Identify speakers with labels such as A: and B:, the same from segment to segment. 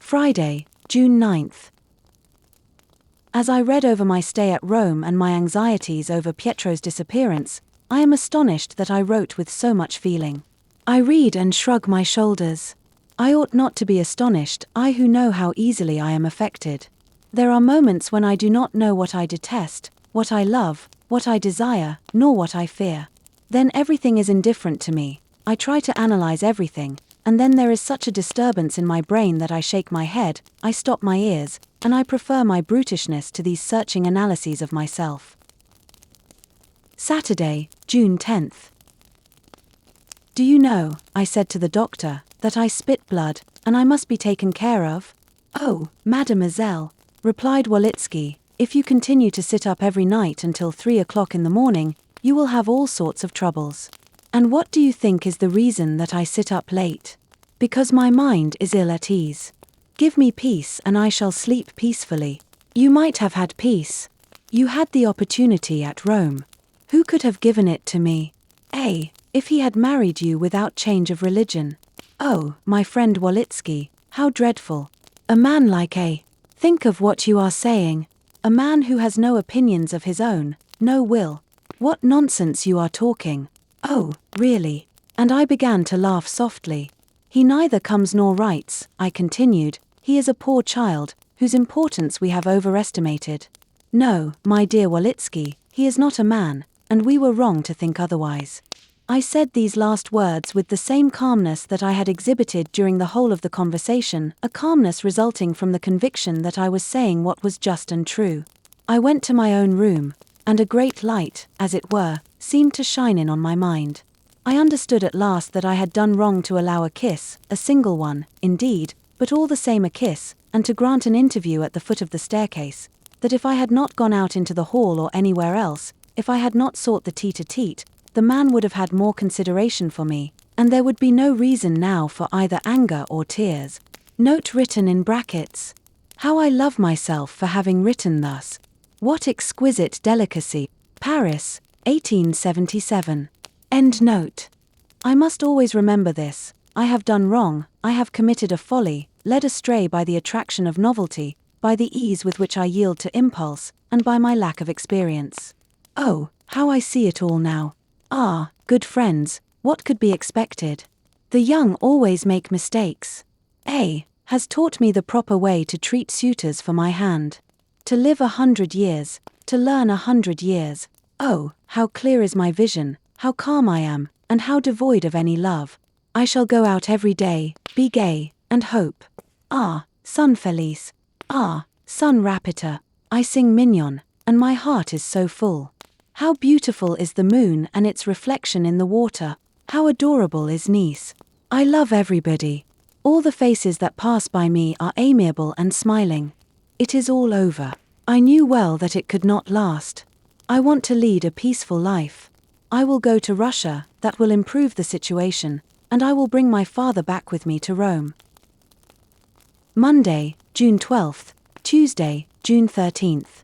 A: Friday, June 9th. As I read over my stay at Rome and my anxieties over Pietro's disappearance, I am astonished that I wrote with so much feeling. I read and shrug my shoulders. I ought not to be astonished, I who know how easily I am affected. There are moments when I do not know what I detest, what I love, what I desire, nor what I fear. Then everything is indifferent to me. I try to analyze everything, and then there is such a disturbance in my brain that I shake my head, I stop my ears, and I prefer my brutishness to these searching analyses of myself. Saturday, June 10th. Do you know, I said to the doctor, that I spit blood, and I must be taken care of? Oh, mademoiselle, replied Wolitsky, if you continue to sit up every night until 3 o'clock in the morning, you will have all sorts of troubles. And what do you think is the reason that I sit up late? Because my mind is ill at ease. Give me peace and I shall sleep peacefully. You might have had peace. You had the opportunity at Rome. Who could have given it to me? If he had married you without change of religion. Oh, my friend Wolitsky, how dreadful. A man like think of what you are saying. A man who has no opinions of his own, no will. What nonsense you are talking. Oh, really? And I began to laugh softly. He neither comes nor writes, I continued. He is a poor child, whose importance we have overestimated. No, my dear Wolitsky, he is not a man, and we were wrong to think otherwise. I said these last words with the same calmness that I had exhibited during the whole of the conversation, a calmness resulting from the conviction that I was saying what was just and true. I went to my own room, and a great light, as it were, seemed to shine in on my mind. I understood at last that I had done wrong to allow a kiss, a single one, indeed, but all the same a kiss, and to grant an interview at the foot of the staircase, that if I had not gone out into the hall or anywhere else, if I had not sought the tete-a-tete, the man would have had more consideration for me, and there would be no reason now for either anger or tears. Note written in brackets. How I love myself for having written thus. What exquisite delicacy. Paris, 1877. End note. I must always remember this. I have done wrong, I have committed a folly, led astray by the attraction of novelty, by the ease with which I yield to impulse, and by my lack of experience. Oh, how I see it all now. Ah, good friends, what could be expected? The young always make mistakes. Has taught me the proper way to treat suitors for my hand. To live 100 years, to learn 100 years. Oh, how clear is my vision, how calm I am, and how devoid of any love. I shall go out every day, be gay, and hope. Ah, son Felice. Ah, son Rapita. I sing mignon, and my heart is so full. How beautiful is the moon and its reflection in the water. How adorable is Nice. I love everybody. All the faces that pass by me are amiable and smiling. It is all over. I knew well that it could not last. I want to lead a peaceful life. I will go to Russia, that will improve the situation, and I will bring my father back with me to Rome. Monday, June 12th, Tuesday, June 13th.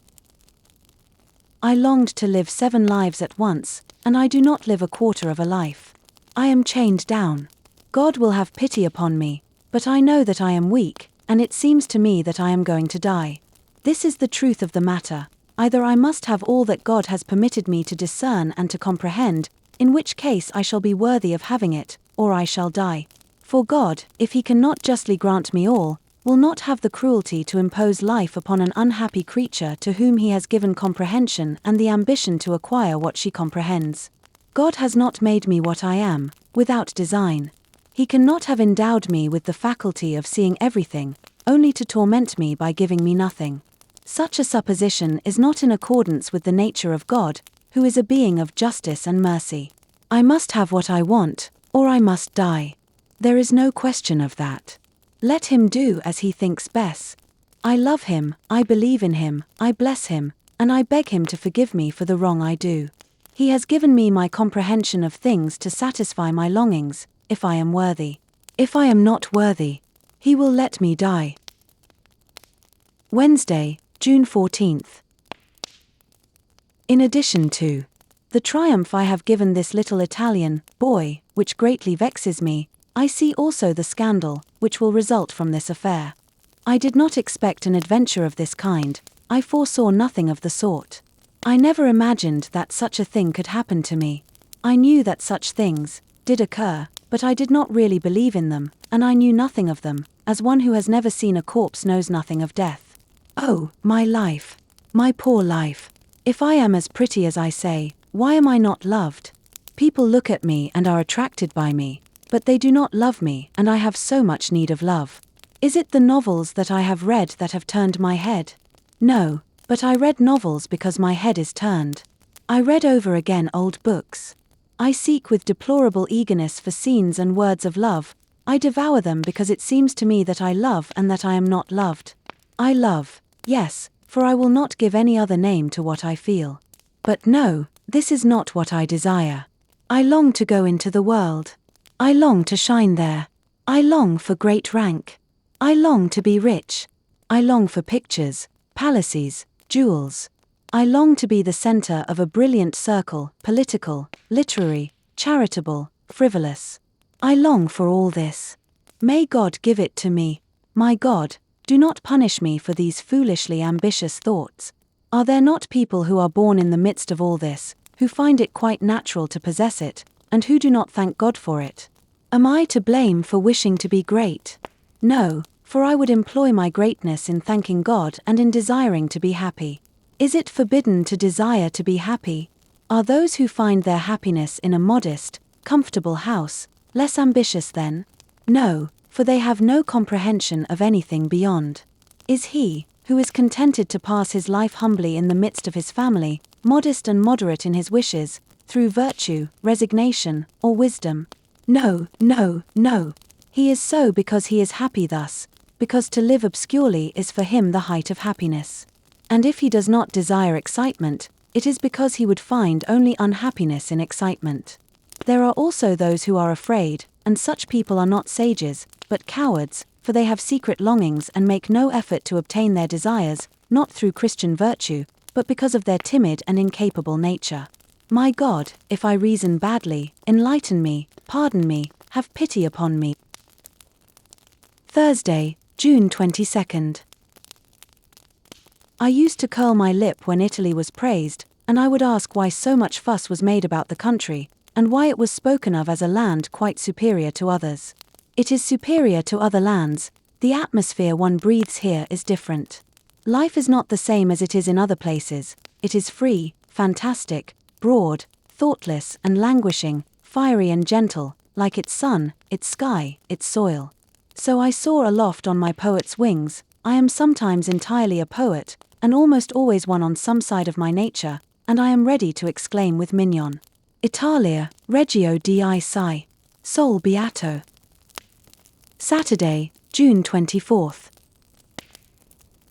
A: I longed to live 7 lives at once, and I do not live a quarter of a life. I am chained down. God will have pity upon me, but I know that I am weak, and it seems to me that I am going to die. This is the truth of the matter. Either I must have all that God has permitted me to discern and to comprehend, in which case I shall be worthy of having it, or I shall die. For God, if he cannot justly grant me all, will not have the cruelty to impose life upon an unhappy creature to whom he has given comprehension and the ambition to acquire what she comprehends. God has not made me what I am, without design. He cannot have endowed me with the faculty of seeing everything, only to torment me by giving me nothing. Such a supposition is not in accordance with the nature of God, who is a being of justice and mercy. I must have what I want, or I must die. There is no question of that. Let him do as he thinks best. I love him, I believe in him, I bless him, and I beg him to forgive me for the wrong I do. He has given me my comprehension of things to satisfy my longings, if I am worthy. If I am not worthy, he will let me die. Wednesday, June 14th. In addition to the triumph I have given this little Italian boy, which greatly vexes me, I see also the scandal which will result from this affair. I did not expect an adventure of this kind. I foresaw nothing of the sort. I never imagined that such a thing could happen to me. I knew that such things did occur, but I did not really believe in them, and I knew nothing of them, as one who has never seen a corpse knows nothing of death. Oh, my life. My poor life. If I am as pretty as I say, why am I not loved? People look at me and are attracted by me, but they do not love me, and I have so much need of love. Is it the novels that I have read that have turned my head? No, but I read novels because my head is turned. I read over again old books. I seek with deplorable eagerness for scenes and words of love. I devour them because it seems to me that I love and that I am not loved. I love, yes, for I will not give any other name to what I feel. But no, this is not what I desire. I long to go into the world. I long to shine there. I long for great rank. I long to be rich. I long for pictures, palaces, jewels. I long to be the center of a brilliant circle, political, literary, charitable, frivolous. I long for all this. May God give it to me. My God, do not punish me for these foolishly ambitious thoughts. Are there not people who are born in the midst of all this, who find it quite natural to possess it, and who do not thank God for it? Am I to blame for wishing to be great? No, for I would employ my greatness in thanking God and in desiring to be happy. Is it forbidden to desire to be happy? Are those who find their happiness in a modest, comfortable house less ambitious then? No, for they have no comprehension of anything beyond. Is he, who is contented to pass his life humbly in the midst of his family, modest and moderate in his wishes, through virtue, resignation, or wisdom? No, no, no. He is so because he is happy thus, because to live obscurely is for him the height of happiness. And if he does not desire excitement, it is because he would find only unhappiness in excitement. There are also those who are afraid, and such people are not sages, but cowards, for they have secret longings and make no effort to obtain their desires, not through Christian virtue, but because of their timid and incapable nature. My God, if I reason badly, enlighten me, pardon me, have pity upon me. Thursday, June 22nd. I used to curl my lip when Italy was praised, and I would ask why so much fuss was made about the country, and why it was spoken of as a land quite superior to others. It is superior to other lands. The atmosphere one breathes here is different. Life is not the same as it is in other places. It is free, fantastic, broad, thoughtless and languishing, fiery and gentle, like its sun, its sky, its soil. So I soar aloft on my poet's wings. I am sometimes entirely a poet, and almost always one on some side of my nature, and I am ready to exclaim with Mignon, Italia, Reggio di Sai, Sol Beato. Saturday, June 24th.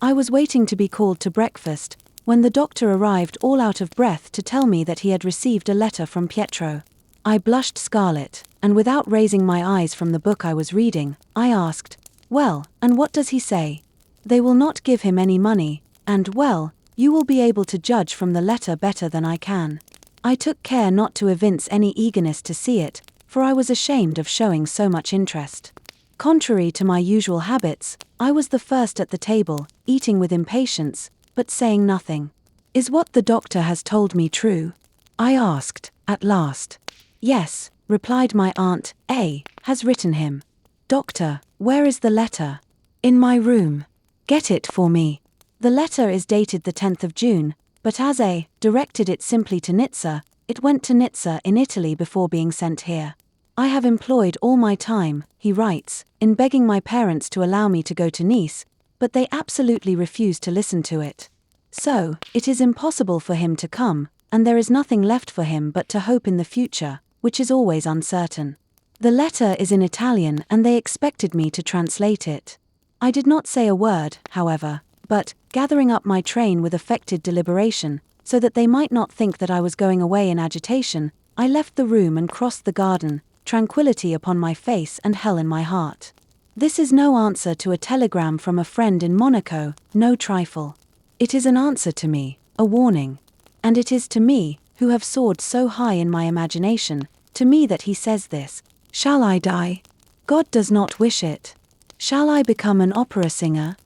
A: I was waiting to be called to breakfast, when the doctor arrived all out of breath to tell me that he had received a letter from Pietro. I blushed scarlet, and without raising my eyes from the book I was reading, I asked, "Well, and what does he say?" "They will not give him any money, and, well, you will be able to judge from the letter better than I can." I took care not to evince any eagerness to see it, for I was ashamed of showing so much interest. Contrary to my usual habits, I was the first at the table, eating with impatience, but saying nothing. "Is what the doctor has told me true?" I asked, at last. "Yes," replied my aunt, "A. has written him." "Doctor, where is the letter?" "In my room." "Get it for me." The letter is dated the 10th of June, but as A. directed it simply to Nizza, it went to Nizza in Italy before being sent here. "I have employed all my time," he writes, "in begging my parents to allow me to go to Nice, but they absolutely refuse to listen to it. So, it is impossible for him to come, and there is nothing left for him but to hope in the future, which is always uncertain." The letter is in Italian and they expected me to translate it. I did not say a word, however, but, gathering up my train with affected deliberation, so that they might not think that I was going away in agitation, I left the room and crossed the garden, tranquillity upon my face and hell in my heart. This is no answer to a telegram from a friend in Monaco, no trifle. It is an answer to me, a warning. And it is to me, who have soared so high in my imagination, to me that he says this. Shall I die? God does not wish it. Shall I become an opera singer?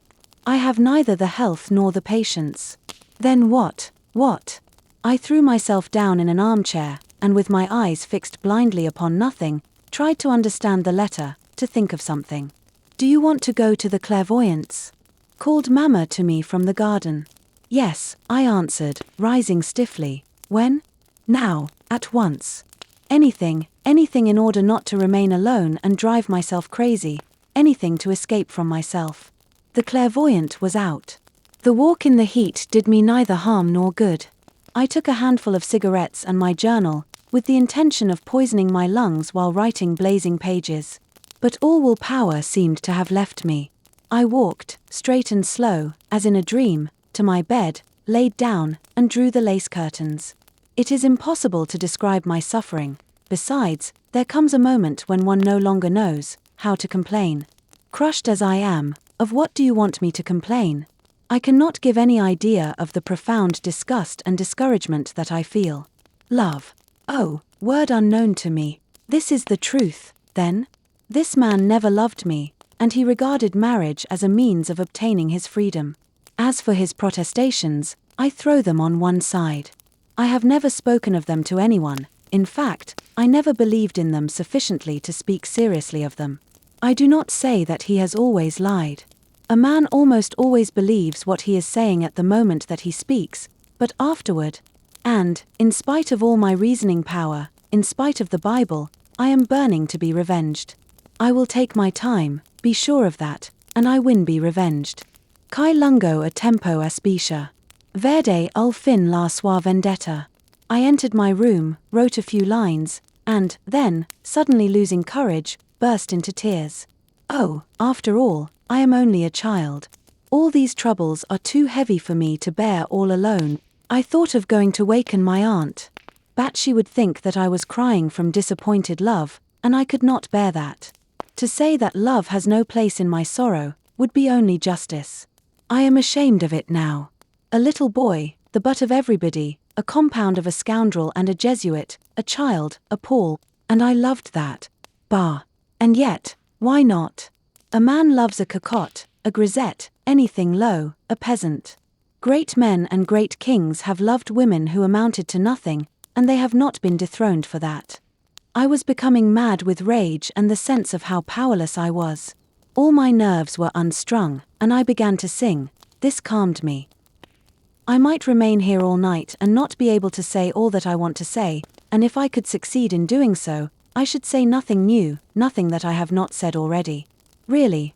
A: I have neither the health nor the patience. Then what? What? I threw myself down in an armchair, and with my eyes fixed blindly upon nothing, tried to understand the letter, to think of something. Do you want to go to the clairvoyance? Called Mamma to me from the garden. Yes, I answered, rising stiffly. When? Now, at once. Anything in order not to remain alone and drive myself crazy, anything to escape from myself. The clairvoyant was out. The walk in the heat did me neither harm nor good. I took a handful of cigarettes and my journal, with the intention of poisoning my lungs while writing blazing pages. But all will power seemed to have left me. I walked, straight and slow, as in a dream, to my bed, laid down, and drew the lace curtains. It is impossible to describe my suffering. Besides, there comes a moment when one no longer knows how to complain. Crushed as I am, of what do you want me to complain? I cannot give any idea of the profound disgust and discouragement that I feel. Love. Oh, word unknown to me. This is the truth, then? This man never loved me, and he regarded marriage as a means of obtaining his freedom. As for his protestations, I throw them on one side. I have never spoken of them to anyone. In fact, I never believed in them sufficiently to speak seriously of them. I do not say that he has always lied. A man almost always believes what he is saying at the moment that he speaks, but afterward, and, in spite of all my reasoning power, in spite of the Bible, I am burning to be revenged. I will take my time, be sure of that, and I win be revenged. Kai lungo a tempo aspicia. Verde ul fin la sua vendetta. I entered my room, wrote a few lines, and, then, suddenly losing courage, burst into tears. Oh, after all, I am only a child. All these troubles are too heavy for me to bear all alone. I thought of going to waken my aunt. But she would think that I was crying from disappointed love, and I could not bear that. To say that love has no place in my sorrow would be only justice. I am ashamed of it now. A little boy, the butt of everybody, a compound of a scoundrel and a Jesuit, a child, a Paul, and I loved that. Bah! And yet, why not? A man loves a cocotte, a grisette, anything low, a peasant. Great men and great kings have loved women who amounted to nothing, and they have not been dethroned for that. I was becoming mad with rage and the sense of how powerless I was. All my nerves were unstrung, and I began to sing. This calmed me. I might remain here all night and not be able to say all that I want to say, and if I could succeed in doing so, I should say nothing new, nothing that I have not said already. Really,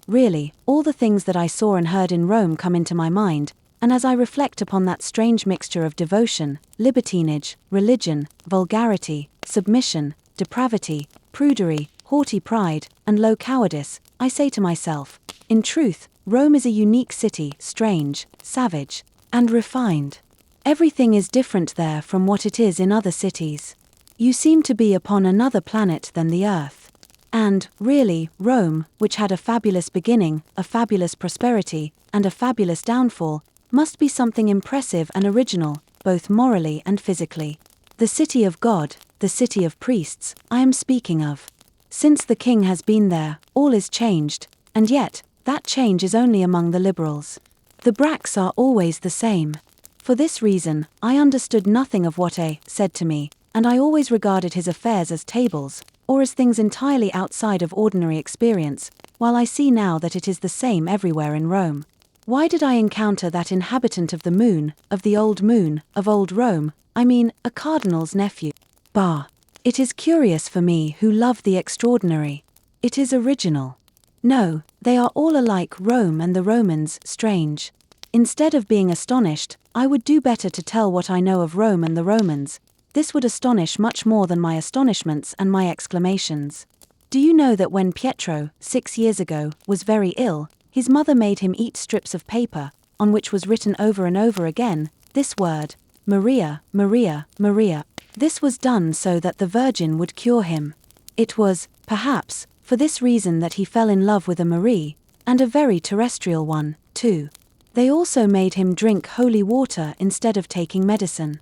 A: all the things that I saw and heard in Rome come into my mind, and as I reflect upon that strange mixture of devotion, libertinage, religion, vulgarity, submission, depravity, prudery, haughty pride, and low cowardice, I say to myself, in truth, Rome is a unique city, strange, savage, and refined. Everything is different there from what it is in other cities. You seem to be upon another planet than the Earth. And, really, Rome, which had a fabulous beginning, a fabulous prosperity, and a fabulous downfall, must be something impressive and original, both morally and physically. The city of God, the city of priests, I am speaking of. Since the king has been there, all is changed, and yet, that change is only among the liberals. The bracks are always the same. For this reason, I understood nothing of what A said to me, and I always regarded his affairs as tables, or as things entirely outside of ordinary experience, while I see now that it is the same everywhere in Rome. Why did I encounter that inhabitant of the moon, of old Rome, I mean, a cardinal's nephew? Bah! It is curious for me who love the extraordinary. It is original. No, they are all alike, Rome and the Romans, strange. Instead of being astonished, I would do better to tell what I know of Rome and the Romans. This would astonish much more than my astonishments and my exclamations. Do you know that when Pietro, 6 years ago, was very ill, his mother made him eat strips of paper, on which was written over and over again, this word, Maria, Maria, Maria. This was done so that the Virgin would cure him. It was, perhaps, for this reason that he fell in love with a Marie, and a very terrestrial one, too. They also made him drink holy water instead of taking medicine.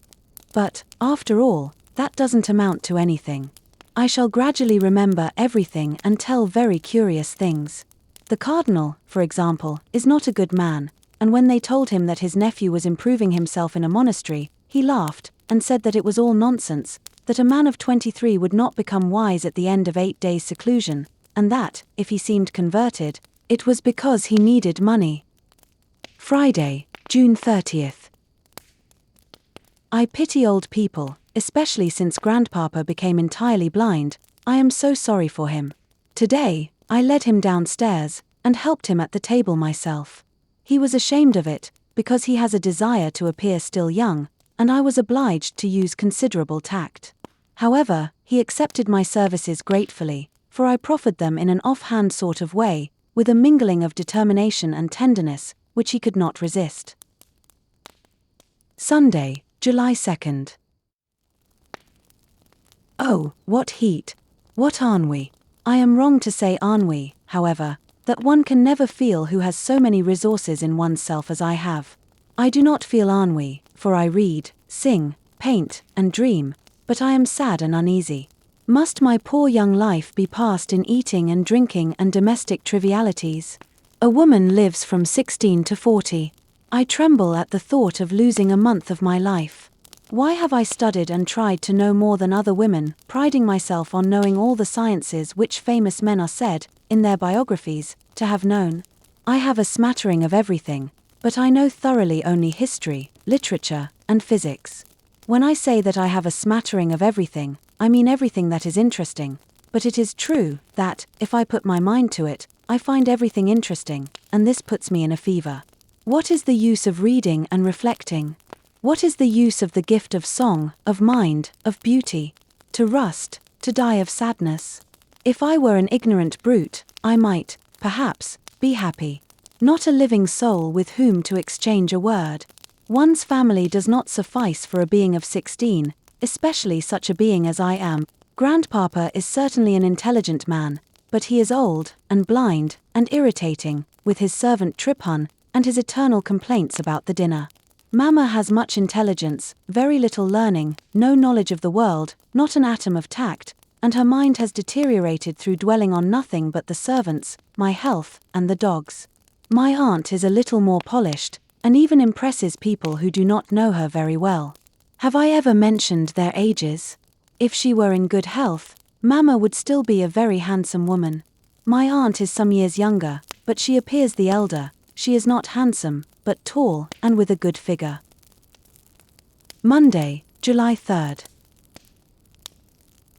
A: But, after all, that doesn't amount to anything. I shall gradually remember everything and tell very curious things. The cardinal, for example, is not a good man, and when they told him that his nephew was improving himself in a monastery, he laughed, and said that it was all nonsense, that a man of 23 would not become wise at the end of 8 days' seclusion, and that, if he seemed converted, it was because he needed money. Friday, June 30th. I pity old people, especially since Grandpapa became entirely blind. I am so sorry for him. Today, I led him downstairs, and helped him at the table myself. He was ashamed of it, because he has a desire to appear still young, and I was obliged to use considerable tact. However, he accepted my services gratefully, for I proffered them in an off-hand sort of way, with a mingling of determination and tenderness, which he could not resist. Sunday, July 2nd. Oh, what heat! What ennui! I am wrong to say ennui, however, that one can never feel who has so many resources in oneself as I have. I do not feel ennui, for I read, sing, paint, and dream, but I am sad and uneasy. Must my poor young life be passed in eating and drinking and domestic trivialities? A woman lives from 16 to 40. I tremble at the thought of losing a month of my life. Why have I studied and tried to know more than other women, priding myself on knowing all the sciences which famous men are said, in their biographies, to have known? I have a smattering of everything, but I know thoroughly only history, literature, and physics. When I say that I have a smattering of everything, I mean everything that is interesting, but it is true that, if I put my mind to it, I find everything interesting, and this puts me in a fever. What is the use of reading and reflecting? What is the use of the gift of song, of mind, of beauty? To rust, to die of sadness. If I were an ignorant brute, I might, perhaps, be happy. Not a living soul with whom to exchange a word. One's family does not suffice for a being of 16, especially such a being as I am. Grandpapa is certainly an intelligent man, but he is old, and blind, and irritating, with his servant Triphun, and his eternal complaints about the dinner. Mama has much intelligence, very little learning, no knowledge of the world, not an atom of tact, and her mind has deteriorated through dwelling on nothing but the servants, my health, and the dogs. My aunt is a little more polished, and even impresses people who do not know her very well. Have I ever mentioned their ages? If she were in good health, Mama would still be a very handsome woman. My aunt is some years younger, but she appears the elder. She is not handsome, but tall, and with a good figure. Monday, July 3rd.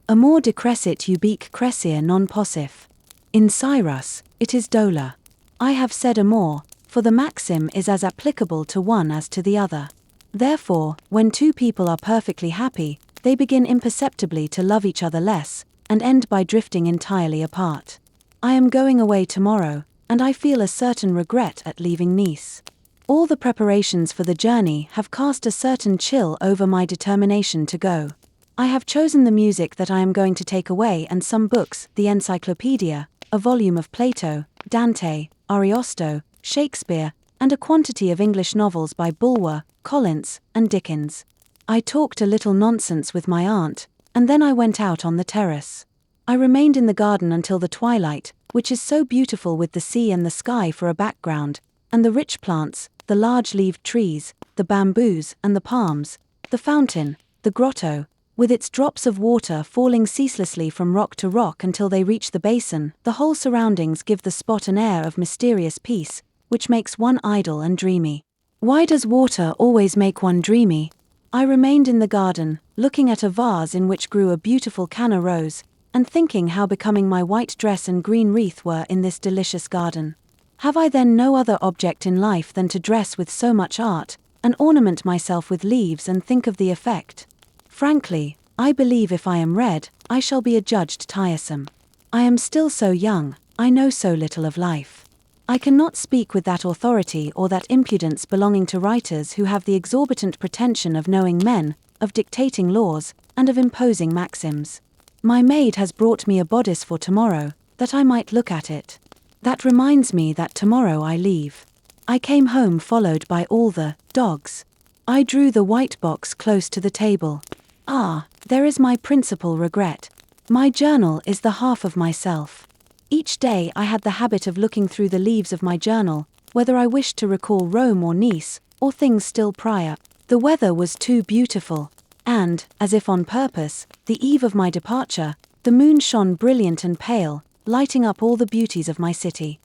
A: Amor decrescit ubique crescere non possif. In Cyrus, it is Dola. I have said amor, for the maxim is as applicable to one as to the other. Therefore, when two people are perfectly happy, they begin imperceptibly to love each other less, and end by drifting entirely apart. I am going away tomorrow, and I feel a certain regret at leaving Nice. All the preparations for the journey have cast a certain chill over my determination to go. I have chosen the music that I am going to take away and some books, the Encyclopedia, a volume of Plato, Dante, Ariosto, Shakespeare, and a quantity of English novels by Bulwer, Collins, and Dickens. I talked a little nonsense with my aunt, and then I went out on the terrace. I remained in the garden until the twilight, which is so beautiful with the sea and the sky for a background, and the rich plants, the large-leaved trees, the bamboos and the palms, the fountain, the grotto, with its drops of water falling ceaselessly from rock to rock until they reach the basin. The whole surroundings give the spot an air of mysterious peace, which makes one idle and dreamy. Why does water always make one dreamy? I remained in the garden, looking at a vase in which grew a beautiful canna rose, and thinking how becoming my white dress and green wreath were in this delicious garden. Have I then no other object in life than to dress with so much art, and ornament myself with leaves and think of the effect? Frankly, I believe if I am read, I shall be adjudged tiresome. I am still so young, I know so little of life. I cannot speak with that authority or that impudence belonging to writers who have the exorbitant pretension of knowing men, of dictating laws, and of imposing maxims. My maid has brought me a bodice for tomorrow, that I might look at it. That reminds me that tomorrow I leave. I came home followed by all the dogs. I drew the white box close to the table. Ah, there is my principal regret. My journal is the half of myself. Each day I had the habit of looking through the leaves of my journal, whether I wished to recall Rome or Nice, or things still prior. The weather was too beautiful, and, as if on purpose, the eve of my departure, the moon shone brilliant and pale, lighting up all the beauties of my city.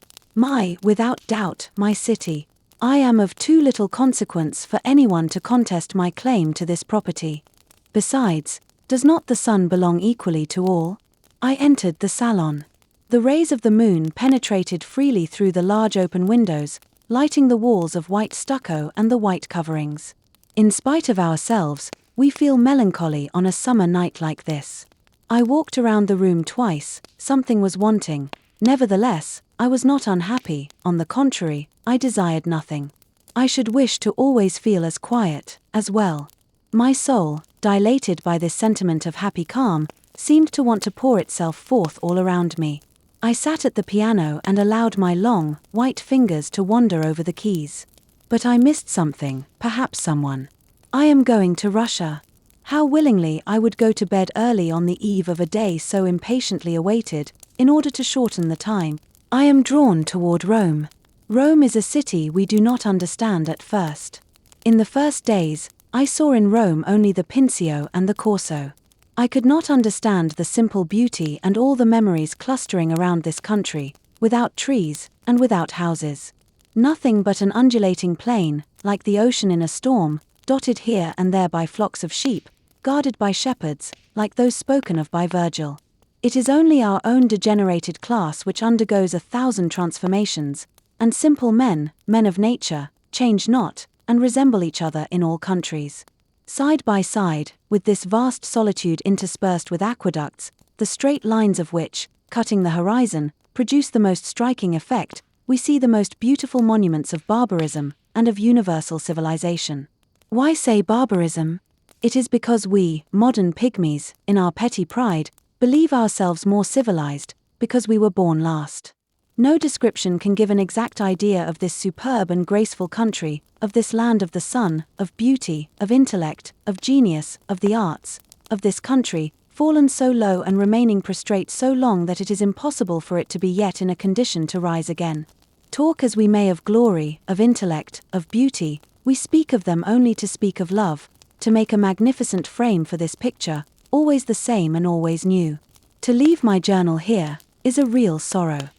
A: Without doubt, my city. I am of too little consequence for anyone to contest my claim to this property. Besides, does not the sun belong equally to all? I entered the salon. The rays of the moon penetrated freely through the large open windows, lighting the walls of white stucco and the white coverings. In spite of ourselves, we feel melancholy on a summer night like this. I walked around the room twice. Something was wanting. Nevertheless, I was not unhappy. On the contrary, I desired nothing. I should wish to always feel as quiet, as well. My soul, dilated by this sentiment of happy calm, seemed to want to pour itself forth all around me. I sat at the piano and allowed my long, white fingers to wander over the keys. But I missed something, perhaps someone. I am going to Russia. How willingly I would go to bed early on the eve of a day so impatiently awaited, in order to shorten the time. I am drawn toward Rome. Rome is a city we do not understand at first. In the first days, I saw in Rome only the Pincio and the Corso. I could not understand the simple beauty and all the memories clustering around this country, without trees, and without houses. Nothing but an undulating plain, like the ocean in a storm, dotted here and there by flocks of sheep, guarded by shepherds, like those spoken of by Virgil. It is only our own degenerated class which undergoes 1,000 transformations, and simple men of nature, change not, and resemble each other in all countries. Side by side, with this vast solitude interspersed with aqueducts, the straight lines of which, cutting the horizon, produce the most striking effect, we see the most beautiful monuments of barbarism, and of universal civilization. Why say barbarism? It is because we, modern pygmies, in our petty pride, believe ourselves more civilized, because we were born last. No description can give an exact idea of this superb and graceful country, of this land of the sun, of beauty, of intellect, of genius, of the arts, of this country, fallen so low and remaining prostrate so long that it is impossible for it to be yet in a condition to rise again. Talk as we may of glory, of intellect, of beauty, we speak of them only to speak of love, to make a magnificent frame for this picture, always the same and always new. To leave my journal here is a real sorrow.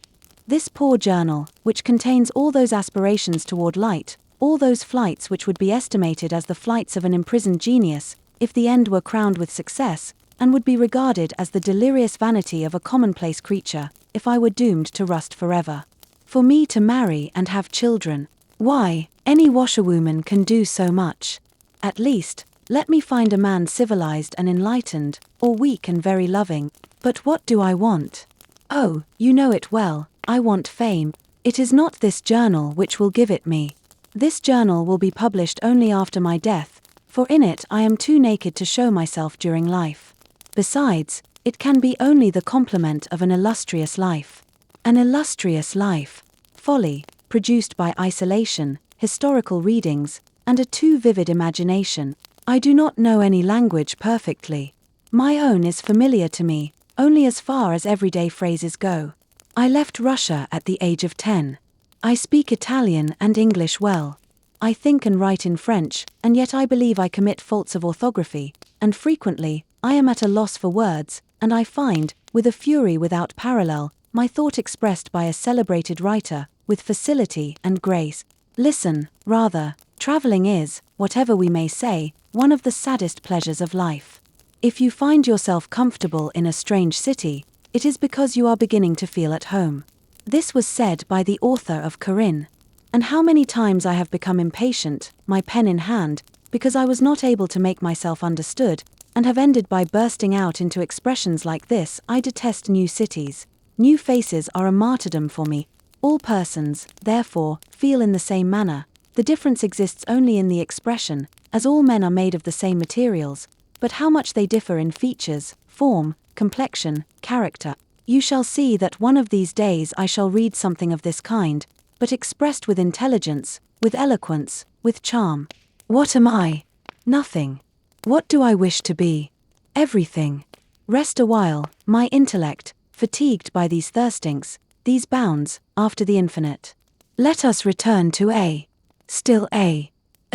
A: This poor journal, which contains all those aspirations toward light, all those flights which would be estimated as the flights of an imprisoned genius, if the end were crowned with success, and would be regarded as the delirious vanity of a commonplace creature, if I were doomed to rust forever. For me to marry and have children, why, any washerwoman can do so much. At least, let me find a man civilized and enlightened, or weak and very loving. But what do I want? Oh, you know it well, I want fame. It is not this journal which will give it me. This journal will be published only after my death, for in it I am too naked to show myself during life. Besides, it can be only the complement of an illustrious life. An illustrious life. Folly, produced by isolation, historical readings, and a too vivid imagination. I do not know any language perfectly. My own is familiar to me, only as far as everyday phrases go. I left Russia at the age of 10. I speak Italian and English well. I think and write in French, and yet I believe I commit faults of orthography, and frequently, I am at a loss for words, and I find, with a fury without parallel, my thought expressed by a celebrated writer, with facility and grace. Listen, rather, traveling is, whatever we may say, one of the saddest pleasures of life. If you find yourself comfortable in a strange city, it is because you are beginning to feel at home. This was said by the author of Corinne. And how many times I have become impatient, my pen in hand, because I was not able to make myself understood, and have ended by bursting out into expressions like this: I detest new cities. New faces are a martyrdom for me. All persons, therefore, feel in the same manner. The difference exists only in the expression, as all men are made of the same materials, but how much they differ in features, form, complexion, character. You shall see that one of these days I shall read something of this kind, but expressed with intelligence, with eloquence, with charm. What am I? Nothing. What do I wish to be? Everything. Rest a while, my intellect, fatigued by these thirstings, these bounds, after the infinite. Let us return to still a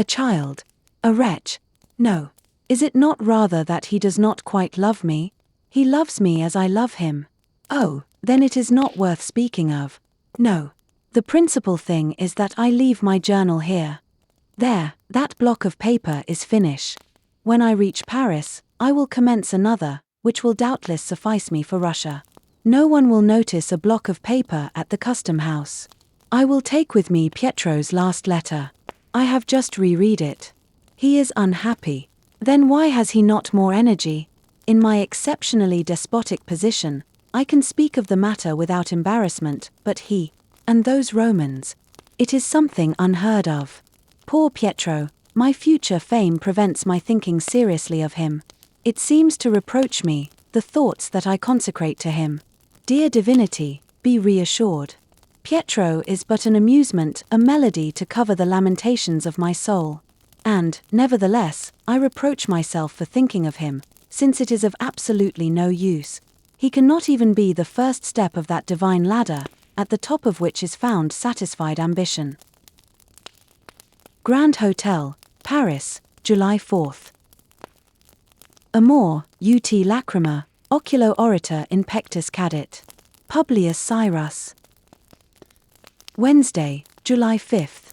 A: child, a wretch. No. Is it not rather that he does not quite love me? He loves me as I love him. Oh, then it is not worth speaking of. No. The principal thing is that I leave my journal here. There, that block of paper is finished. When I reach Paris, I will commence another, which will doubtless suffice me for Russia. No one will notice a block of paper at the custom house. I will take with me Pietro's last letter. I have just reread it. He is unhappy. Then why has he not more energy? In my exceptionally despotic position, I can speak of the matter without embarrassment, but he, and those Romans. It is something unheard of. Poor Pietro, my future fame prevents my thinking seriously of him. It seems to reproach me, the thoughts that I consecrate to him. Dear divinity, be reassured. Pietro is but an amusement, a melody to cover the lamentations of my soul. And, nevertheless, I reproach myself for thinking of him, since it is of absolutely no use. He cannot even be the first step of that divine ladder, at the top of which is found satisfied ambition. Grand Hotel, Paris, July 4th. Amor, ut lacrima, oculo orita in pectus cadit. Publius Cyrus. Wednesday, July 5th.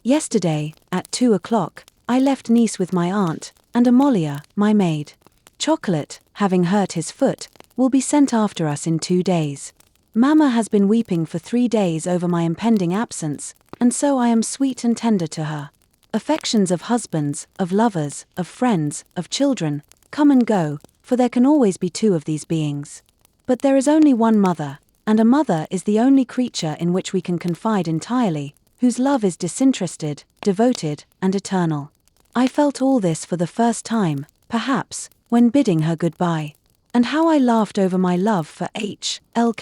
A: Yesterday, at 2 o'clock, I left Nice with my aunt, and Amalia, my maid. Chocolate, having hurt his foot, will be sent after us in 2 days. Mamma has been weeping for 3 days over my impending absence, and so I am sweet and tender to her. Affections of husbands, of lovers, of friends, of children, come and go, for there can always be 2 of these beings. But there is only one mother, and a mother is the only creature in which we can confide entirely, whose love is disinterested, devoted, and eternal. I felt all this for the first time, perhaps, when bidding her goodbye. And how I laughed over my love for L.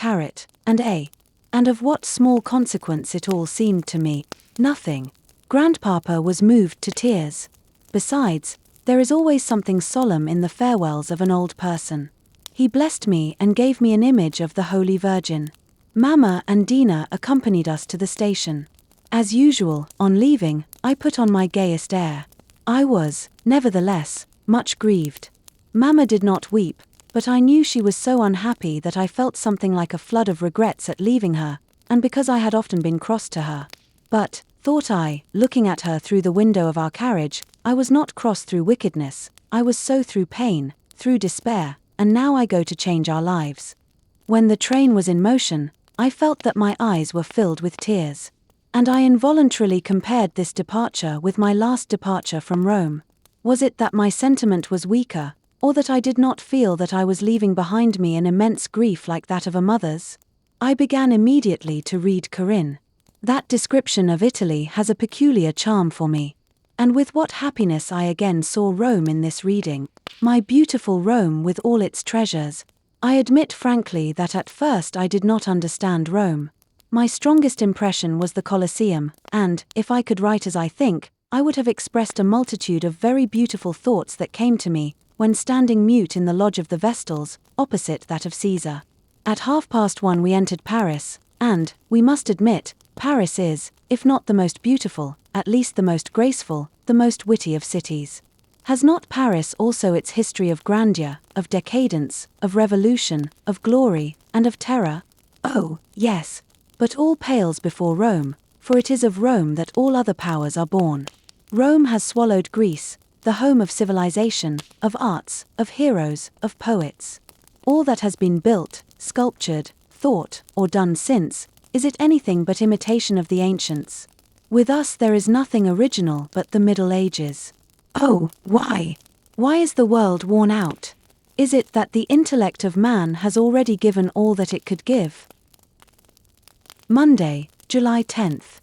A: and A. And of what small consequence it all seemed to me. Nothing. Grandpapa was moved to tears. Besides, there is always something solemn in the farewells of an old person. He blessed me and gave me an image of the Holy Virgin. Mamma and Dina accompanied us to the station. As usual, on leaving, I put on my gayest air. I was, nevertheless, much grieved. Mamma did not weep, but I knew she was so unhappy that I felt something like a flood of regrets at leaving her, and because I had often been cross to her. But, thought I, looking at her through the window of our carriage, I was not cross through wickedness, I was so through pain, through despair, and now I go to change our lives. When the train was in motion, I felt that my eyes were filled with tears. And I involuntarily compared this departure with my last departure from Rome. Was it that my sentiment was weaker, or that I did not feel that I was leaving behind me an immense grief like that of a mother's? I began immediately to read Corinne. That description of Italy has a peculiar charm for me. And with what happiness I again saw Rome in this reading, my beautiful Rome with all its treasures. I admit frankly that at first I did not understand Rome. My strongest impression was the Colosseum, and, if I could write as I think, I would have expressed a multitude of very beautiful thoughts that came to me, when standing mute in the lodge of the Vestals, opposite that of Caesar. At 1:30 we entered Paris, and, we must admit, Paris is, if not the most beautiful, at least the most graceful, the most witty of cities. Has not Paris also its history of grandeur, of decadence, of revolution, of glory, and of terror? Oh, yes. But all pales before Rome, for it is of Rome that all other powers are born. Rome has swallowed Greece, the home of civilization, of arts, of heroes, of poets. All that has been built, sculptured, thought, or done since, is it anything but imitation of the ancients? With us there is nothing original but the Middle Ages. Oh, why? Why is the world worn out? Is it that the intellect of man has already given all that it could give? Monday, July 10th.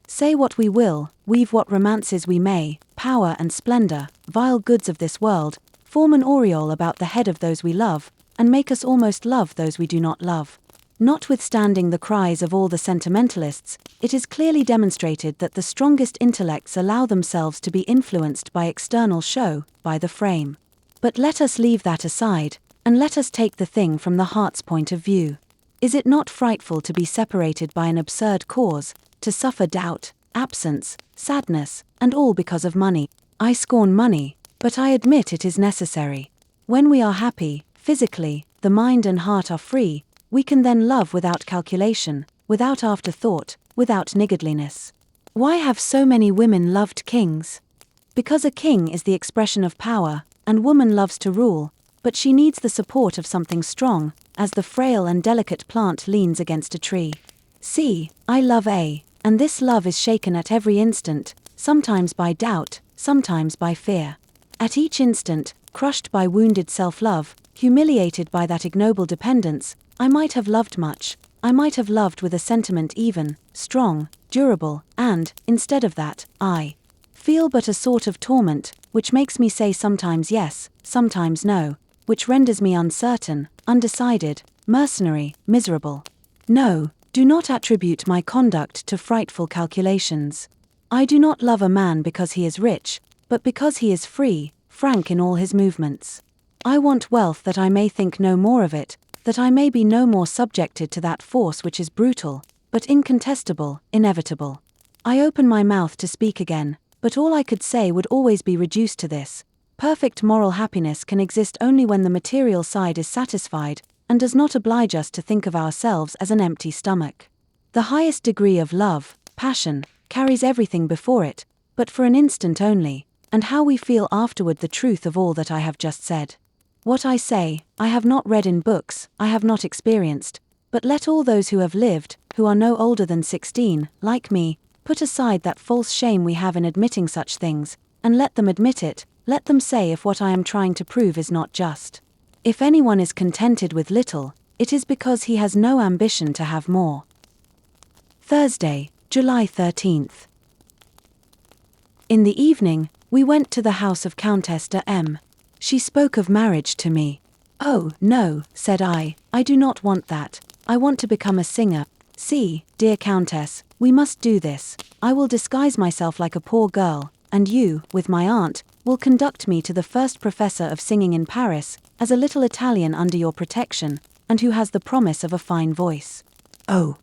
A: Say what we will, weave what romances we may, power and splendor, vile goods of this world, form an aureole about the head of those we love, and make us almost love those we do not love. Notwithstanding the cries of all the sentimentalists, it is clearly demonstrated that the strongest intellects allow themselves to be influenced by external show, by the frame. But let us leave that aside, And let us take the thing from the heart's point of view. Is it not frightful to be separated by an absurd cause, to suffer doubt, absence, sadness, and all because of money? I scorn money, but I admit it is necessary. When we are happy, physically, the mind and heart are free, we can then love without calculation, without afterthought, without niggardliness. Why have so many women loved kings? Because a king is the expression of power, and woman loves to rule, but she needs the support of something strong, as the frail and delicate plant leans against a tree. See, I love A, and this love is shaken at every instant, sometimes by doubt, sometimes by fear. At each instant, crushed by wounded self-love, humiliated by that ignoble dependence, I might have loved much, I might have loved with a sentiment even, strong, durable, and, instead of that, I feel but a sort of torment, which makes me say sometimes yes, sometimes no, which renders me uncertain, undecided, mercenary, miserable. No, do not attribute my conduct to frightful calculations. I do not love a man because he is rich, but because he is free, frank in all his movements. I want wealth that I may think no more of it, that I may be no more subjected to that force which is brutal, but incontestable, inevitable. I open my mouth to speak again, but all I could say would always be reduced to this: perfect moral happiness can exist only when the material side is satisfied, and does not oblige us to think of ourselves as an empty stomach. The highest degree of love, passion, carries everything before it, but for an instant only, and how we feel afterward the truth of all that I have just said. What I say, I have not read in books, I have not experienced, but let all those who have lived, who are no older than 16, like me, put aside that false shame we have in admitting such things, and let them admit it, let them say if what I am trying to prove is not just. If anyone is contented with little, it is because he has no ambition to have more. Thursday, July 13th. In the evening, we went to the house of Countess de M. She spoke of marriage to me. Oh, no, said I do not want that. I want to become a singer. See, dear Countess, we must do this. I will disguise myself like a poor girl, and you, with my aunt, will conduct me to the first professor of singing in Paris, as a little Italian under your protection, and who has the promise of a fine voice. Oh.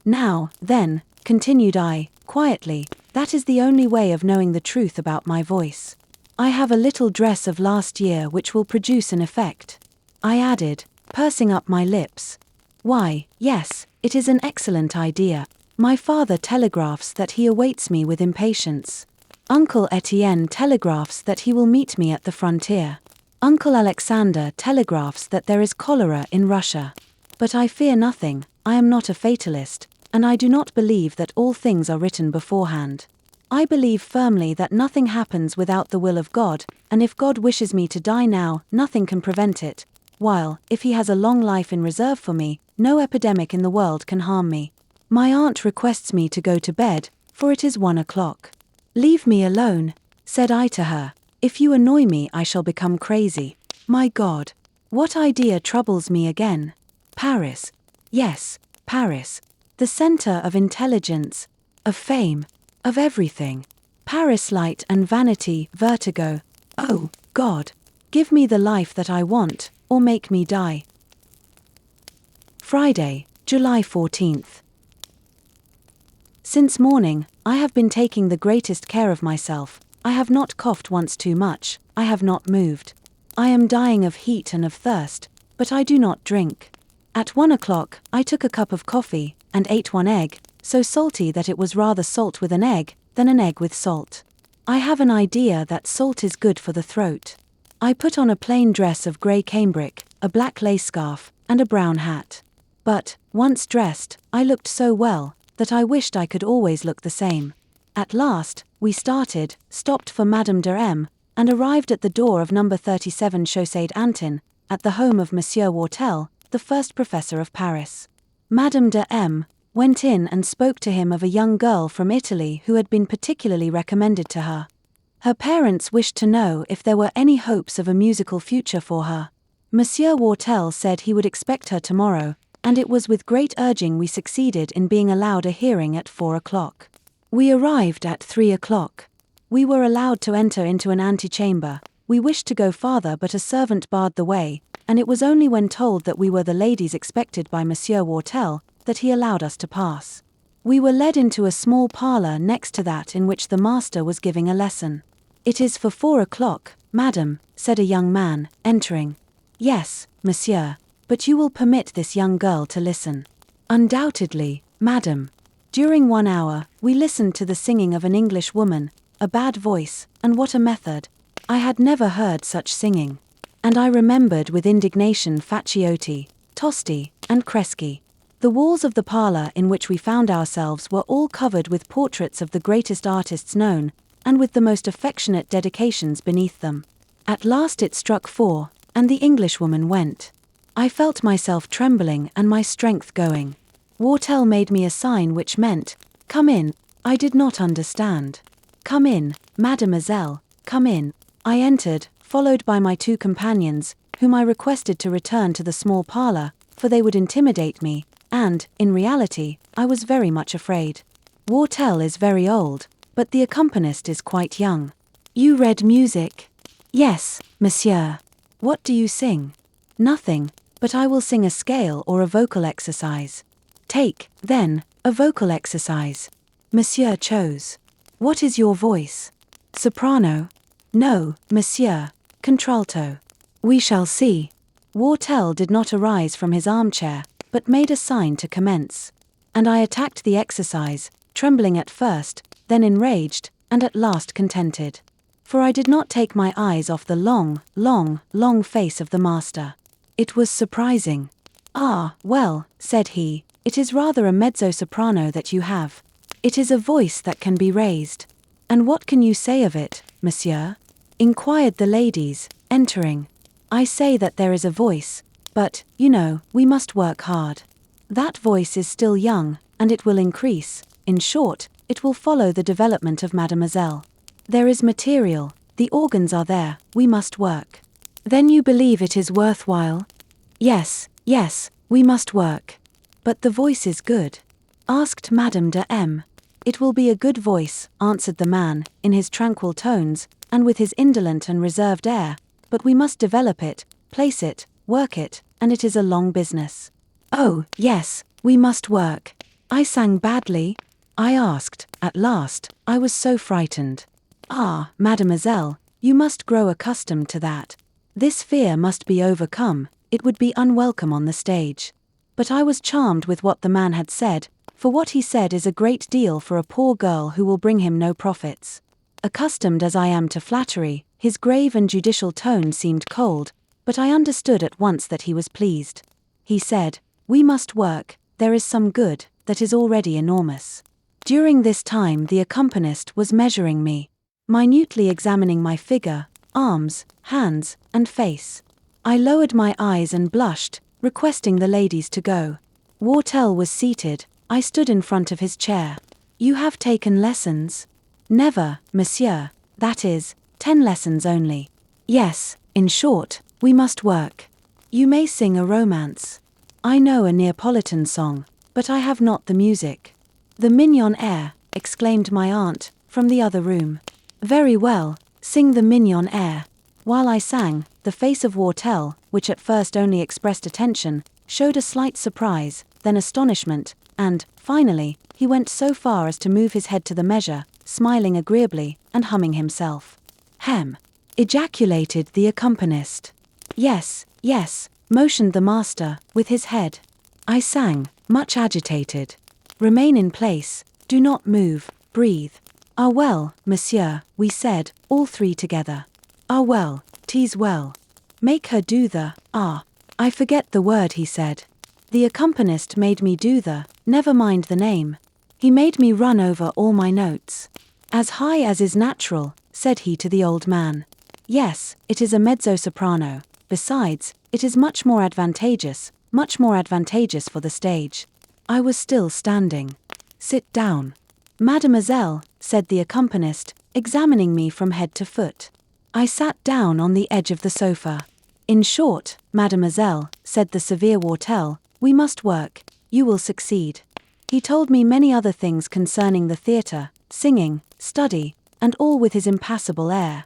A: Now, then, continued I, quietly, that is the only way of knowing the truth about my voice. I have a little dress of last year which will produce an effect. I added, pursing up my lips. Why, yes, it is an excellent idea. My father telegraphs that he awaits me with impatience. Uncle Etienne telegraphs that he will meet me at the frontier. Uncle Alexander telegraphs that there is cholera in Russia. But I fear nothing, I am not a fatalist, and I do not believe that all things are written beforehand. I believe firmly that nothing happens without the will of God, and if God wishes me to die now, nothing can prevent it, while, if he has a long life in reserve for me, no epidemic in the world can harm me. My aunt requests me to go to bed, for it is 1 o'clock. Leave me alone, said I to her. If you annoy me I shall become crazy. My God! What idea troubles me again? Paris. Yes, Paris. The center of intelligence, of fame, of everything. Paris light and vanity, vertigo. Oh, God! Give me the life that I want, or make me die. Friday, July 14th. Since morning, I have been taking the greatest care of myself. I have not coughed once too much, I have not moved. I am dying of heat and of thirst, but I do not drink. At 1 o'clock, I took a cup of coffee, and ate 1 egg, so salty that it was rather salt with an egg, than an egg with salt. I have an idea that salt is good for the throat. I put on a plain dress of grey cambric, a black lace scarf, and a brown hat. But, once dressed, I looked so well, that I wished I could always look the same. At last, we started, stopped for Madame de M, and arrived at the door of number 37 Chaussée d'Antin, at the home of Monsieur Wartel, the first professor of Paris. Madame de M went in and spoke to him of a young girl from Italy who had been particularly recommended to her. Her parents wished to know if there were any hopes of a musical future for her. Monsieur Wartel said he would expect her tomorrow, and it was with great urging we succeeded in being allowed a hearing at 4 o'clock. We arrived at 3 o'clock. We were allowed to enter into an antechamber. We wished to go farther but a servant barred the way, and it was only when told that we were the ladies expected by Monsieur Whartel that he allowed us to pass. We were led into a small parlour next to that in which the master was giving a lesson. "It is for 4 o'clock, madam," said a young man, entering. "Yes, monsieur, but you will permit this young girl to listen." "Undoubtedly, madam." During 1 hour, we listened to the singing of an English woman, a bad voice, and what a method. I had never heard such singing. And I remembered with indignation Facciotti, Tosti, and Cresci. The walls of the parlour in which we found ourselves were all covered with portraits of the greatest artists known, and with the most affectionate dedications beneath them. At last it struck 4, and the Englishwoman went. I felt myself trembling and my strength going. Whartel made me a sign which meant, "Come in." I did not understand. "Come in, mademoiselle, come in." I entered, followed by my 2 companions, whom I requested to return to the small parlour, for they would intimidate me, and, in reality, I was very much afraid. Whartel is very old, but the accompanist is quite young. "You read music?" "Yes, monsieur." "What do you sing?" "Nothing, but I will sing a scale or a vocal exercise." "Take, then, a vocal exercise." Monsieur chose. "What is your voice?" "Soprano." "No, monsieur, contralto." "We shall see." Whartel did not arise from his armchair, but made a sign to commence. And I attacked the exercise, trembling at first, then enraged, and at last contented. For I did not take my eyes off the long, long, long face of the master. It was surprising. "Ah, well," said he, "it is rather a mezzo-soprano that you have. It is a voice that can be raised." "And what can you say of it, monsieur?" inquired the ladies, entering. "I say that there is a voice, but, you know, we must work hard. That voice is still young, and it will increase. In short, it will follow the development of mademoiselle. There is material, the organs are there, we must work." "Then you believe it is worthwhile?" "Yes, yes, we must work." "But the voice is good?" asked Madame de M. "It will be a good voice," answered the man, in his tranquil tones, and with his indolent and reserved air, "but we must develop it, place it, work it, and it is a long business." "Oh, yes, we must work." "I sang badly?" I asked, at last, I was so frightened. "Ah, mademoiselle, you must grow accustomed to that. This fear must be overcome, it would be unwelcome on the stage." But I was charmed with what the man had said, for what he said is a great deal for a poor girl who will bring him no profits. Accustomed as I am to flattery, his grave and judicial tone seemed cold, but I understood at once that he was pleased. He said, "We must work, there is some good, that is already enormous." During this time the accompanist was measuring me, minutely examining my figure, arms, hands, and face. I lowered my eyes and blushed, requesting the ladies to go. Whartel was seated, I stood in front of his chair. "You have taken lessons?" "Never, monsieur, that is, 10 lessons only." "Yes, in short, we must work." "You may sing a romance." "I know a Neapolitan song, but I have not the music." "The mignon air," exclaimed my aunt, from the other room. "Very well, sing the mignon air." While I sang, the face of Whartel, which at first only expressed attention, showed a slight surprise, then astonishment, and, finally, he went so far as to move his head to the measure, smiling agreeably, and humming himself. "Hem!" ejaculated the accompanist. "Yes, yes," motioned the master, with his head. I sang, much agitated. "Remain in place, do not move, breathe." "Ah well, monsieur," we said, all 3 together. "Ah well, 'tis well." "Make her do the, I forget the word he said." The accompanist made me do the, never mind the name. He made me run over all my notes. "As high as is natural," said he to the old man. "Yes, it is a mezzo-soprano, besides, it is much more advantageous for the stage." I was still standing. "Sit down." "Mademoiselle," said the accompanist, examining me from head to foot. I sat down on the edge of the sofa. "In short, mademoiselle," said the severe Whartel, "we must work, you will succeed." He told me many other things concerning the theatre, singing, study, and all with his impassible air.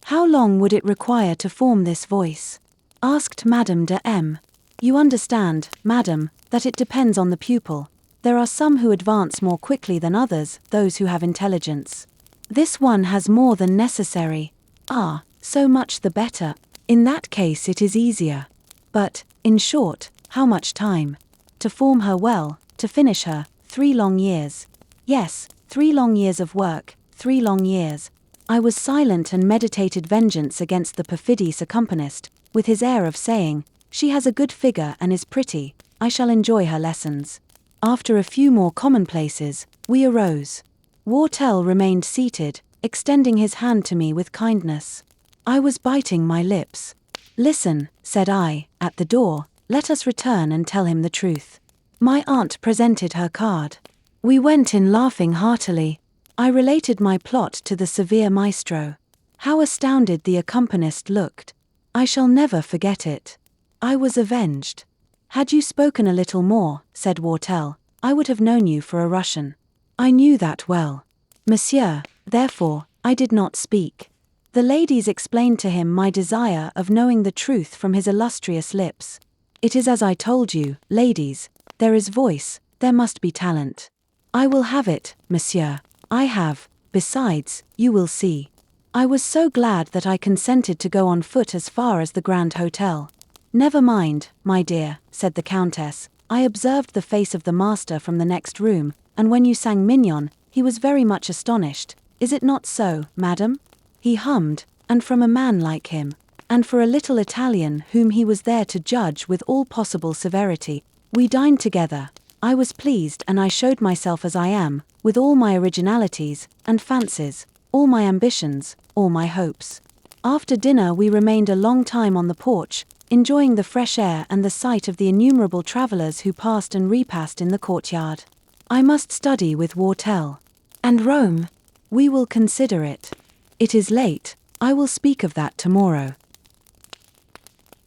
A: "How long would it require to form this voice?" asked Madame de M. You understand, madam, that it depends on the pupil. There are some who advance more quickly than others, those who have intelligence. This one has more than necessary. Ah, so much the better. In that case it is easier. But, in short, how much time? To form her well, to finish her, 3 long years. Yes, 3 long years of work, 3 long years. I was silent and meditated vengeance against the perfidious accompanist, with his air of saying, she has a good figure and is pretty, I shall enjoy her lessons. After a few more commonplaces, we arose. Wartell remained seated, extending his hand to me with kindness. I was biting my lips. Listen, said I, at the door, let us return and tell him the truth. My aunt presented her card. We went in laughing heartily. I related my plot to the severe maestro. How astounded the accompanist looked. I shall never forget it. I was avenged. Had you spoken a little more, said Wartell, I would have known you for a Russian. I knew that well. Monsieur, therefore, I did not speak. The ladies explained to him my desire of knowing the truth from his illustrious lips. It is as I told you, ladies, there is voice, there must be talent. I will have it, monsieur. I have, besides, you will see. I was so glad that I consented to go on foot as far as the Grand Hotel. Never mind, my dear, said the Countess, I observed the face of the master from the next room, and when you sang Mignon, he was very much astonished. Is it not so, madam? He hummed, and from a man like him, and for a little Italian whom he was there to judge with all possible severity. We dined together. I was pleased and I showed myself as I am, with all my originalities and fancies, all my ambitions, all my hopes. After dinner we remained a long time on the porch, enjoying the fresh air and the sight of the innumerable travellers who passed and repassed in the courtyard. I must study with Wartell. And Rome? We will consider it. It is late, I will speak of that tomorrow.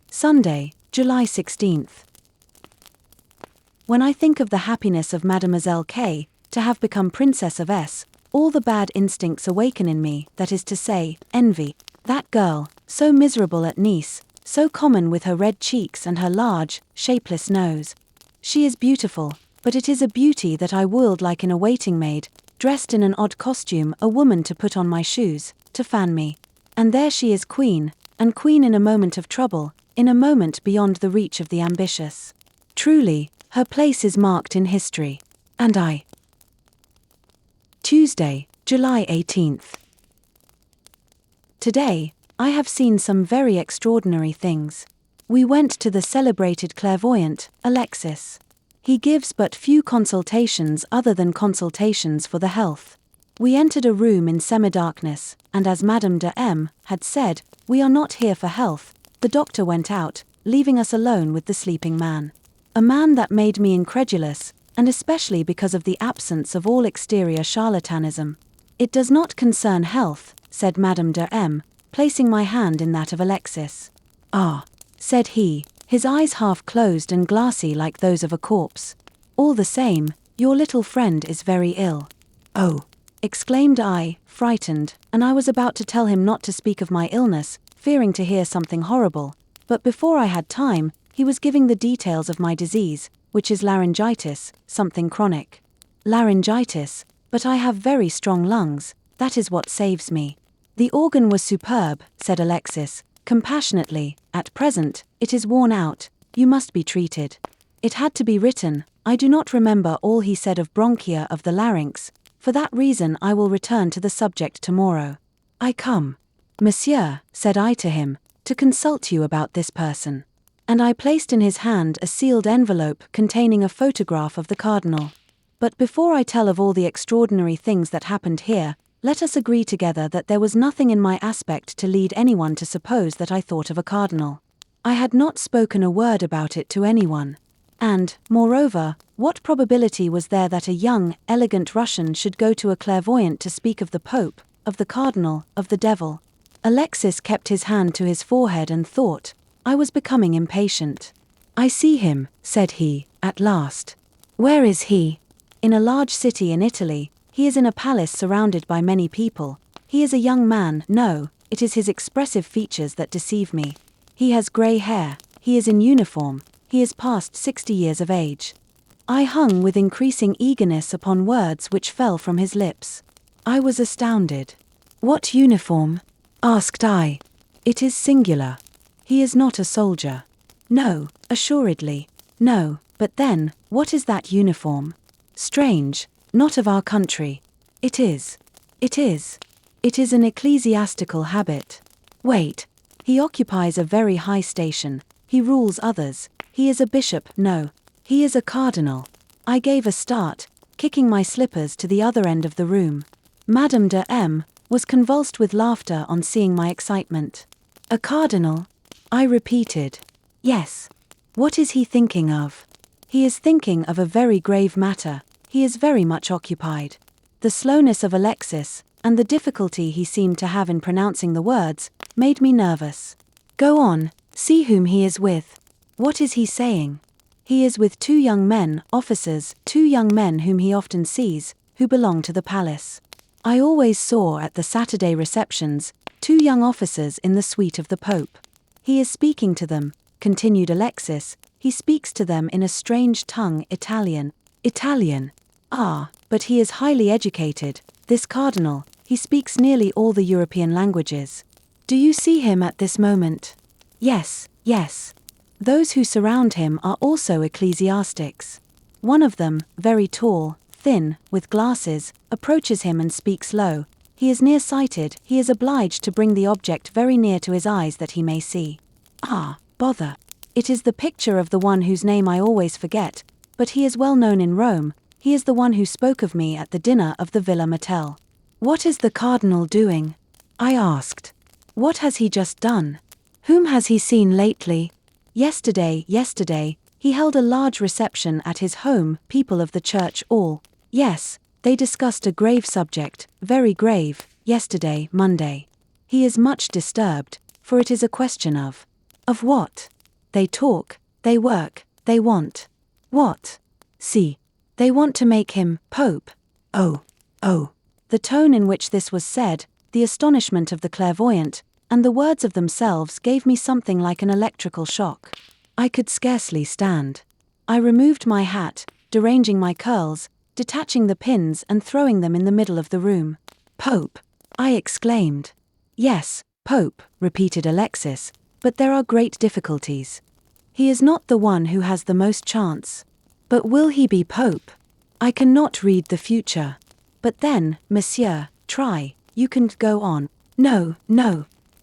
A: Sunday, July 16th. When I think of the happiness of Mademoiselle K, to have become Princess of S, all the bad instincts awaken in me, that is to say, envy. That girl, so miserable at Nice, so common with her red cheeks and her large, shapeless nose. She is beautiful, but it is a beauty that I would like in a waiting maid, dressed in an odd costume, a woman to put on my shoes, to fan me. And there she is queen, and queen in a moment of trouble, in a moment beyond the reach of the ambitious. Truly, her place is marked in history. And I. Tuesday, July 18th. Today, I have seen some very extraordinary things. We went to the celebrated clairvoyant, Alexis. He gives but few consultations other than consultations for the health. We entered a room in semi-darkness, and as Madame de M. had said, we are not here for health. The doctor went out, leaving us alone with the sleeping man. A man that made me incredulous, and especially because of the absence of all exterior charlatanism. It does not concern health, said Madame de M., placing my hand in that of Alexis. Ah, said he, his eyes half closed and glassy like those of a corpse. All the same, your little friend is very ill. Oh, exclaimed I, frightened, and I was about to tell him not to speak of my illness, fearing to hear something horrible, but before I had time, he was giving the details of my disease, which is laryngitis, something chronic. Laryngitis, but I have very strong lungs, that is what saves me. The organ was superb, said Alexis, compassionately, at present, it is worn out, you must be treated. It had to be written, I do not remember all he said of bronchia of the larynx, for that reason I will return to the subject tomorrow. I come, monsieur, said I to him, to consult you about this person. And I placed in his hand a sealed envelope containing a photograph of the cardinal. But before I tell of all the extraordinary things that happened here, let us agree together that there was nothing in my aspect to lead anyone to suppose that I thought of a cardinal. I had not spoken a word about it to anyone. And, moreover, what probability was there that a young, elegant Russian should go to a clairvoyant to speak of the Pope, of the cardinal, of the devil? Alexis kept his hand to his forehead and thought. I was becoming impatient. I see him, said he, at last. Where is he? In a large city in Italy. He is in a palace surrounded by many people. He is a young man. No, it is his expressive features that deceive me. He has grey hair, he is in uniform, he is past 60 years of age. I hung with increasing eagerness upon words which fell from his lips. I was astounded. What uniform? Asked I. It is singular. He is not a soldier. No, assuredly. No, but then, what is that uniform? Strange, not of our country. It is. It is. It is an ecclesiastical habit. Wait. He occupies a very high station. He rules others. He is a bishop. No. He is a cardinal. I gave a start, kicking my slippers to the other end of the room. Madame de M. was convulsed with laughter on seeing my excitement. A cardinal? I repeated. Yes. What is he thinking of? He is thinking of a very grave matter. He is very much occupied. The slowness of Alexis, and the difficulty he seemed to have in pronouncing the words, made me nervous. Go on, see whom he is with. What is he saying? He is with 2 young men, officers, 2 young men whom he often sees, who belong to the palace. I always saw at the Saturday receptions 2 young officers in the suite of the Pope. He is speaking to them, continued Alexis. He speaks to them in a strange tongue, Italian. Italian? Ah, but he is highly educated, this cardinal. He speaks nearly all the European languages. Do you see him at this moment? Yes, yes. Those who surround him are also ecclesiastics. One of them, very tall, thin, with glasses, approaches him and speaks low. He is nearsighted. He is obliged to bring the object very near to his eyes that he may see. Ah, bother. It is the picture of the one whose name I always forget, but he is well known in Rome. He is the one who spoke of me at the dinner of the Villa Mattel. What is the cardinal doing? I asked. What has he just done? Whom has he seen lately? Yesterday, he held a large reception at his home, people of the church all. Yes, they discussed a grave subject, very grave, yesterday, Monday. He is much disturbed, for it is a question of what? They talk, they work, they want. What? See. They want to make him Pope. Oh. The tone in which this was said, the astonishment of the clairvoyant, and the words of themselves gave me something like an electrical shock. I could scarcely stand. I removed my hat, deranging my curls, detaching the pins and throwing them in the middle of the room. Pope! I exclaimed. Yes, Pope, repeated Alexis, but there are great difficulties. He is not the one who has the most chance. But will he be Pope? I cannot read the future. But then, monsieur, try, you can go on. No.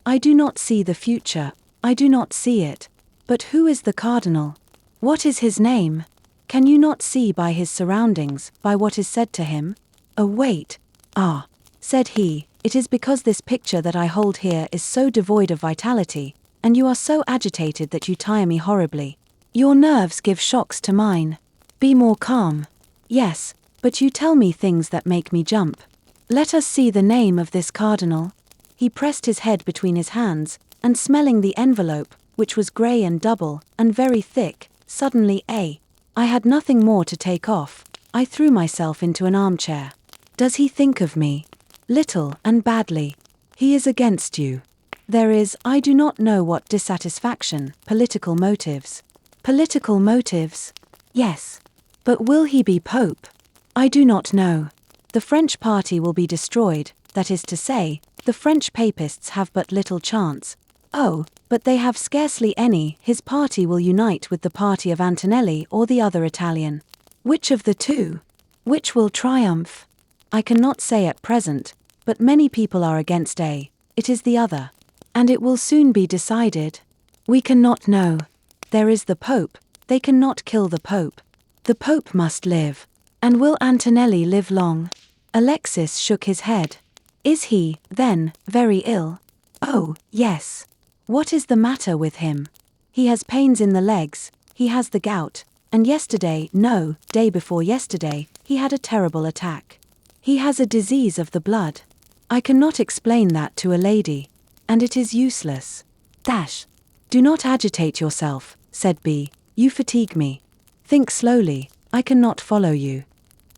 A: I do not see the future, I do not see it. But who is the cardinal? What is his name? Can you not see by his surroundings, by what is said to him? Oh wait. Ah, said he, it is because this picture that I hold here is so devoid of vitality, and you are so agitated that you tire me horribly. Your nerves give shocks to mine. Be more calm. Yes, but you tell me things that make me jump. Let us see the name of this cardinal. He pressed his head between his hands, and smelling the envelope, which was grey and double, and very thick, suddenly I had nothing more to take off. I threw myself into an armchair. Does he think of me? Little and badly. He is against you. There is, I do not know what dissatisfaction, political motives. Political motives? Yes. But will he be Pope? I do not know. The French party will be destroyed, that is to say, the French papists have but little chance. Oh, but they have scarcely any. His party will unite with the party of Antonelli or the other Italian. Which of the two? Which will triumph? I cannot say at present, but many people are against A. It is the other. And it will soon be decided. We cannot know. There is the Pope. They cannot kill the Pope. The Pope must live. And will Antonelli live long? Alexis shook his head. Is he, then, very ill? Oh, yes. What is the matter with him? He has pains in the legs, he has the gout, and day before yesterday, he had a terrible attack. He has a disease of the blood. I cannot explain that to a lady, and it is useless. Do not agitate yourself, said B. You fatigue me. Think slowly, I cannot follow you.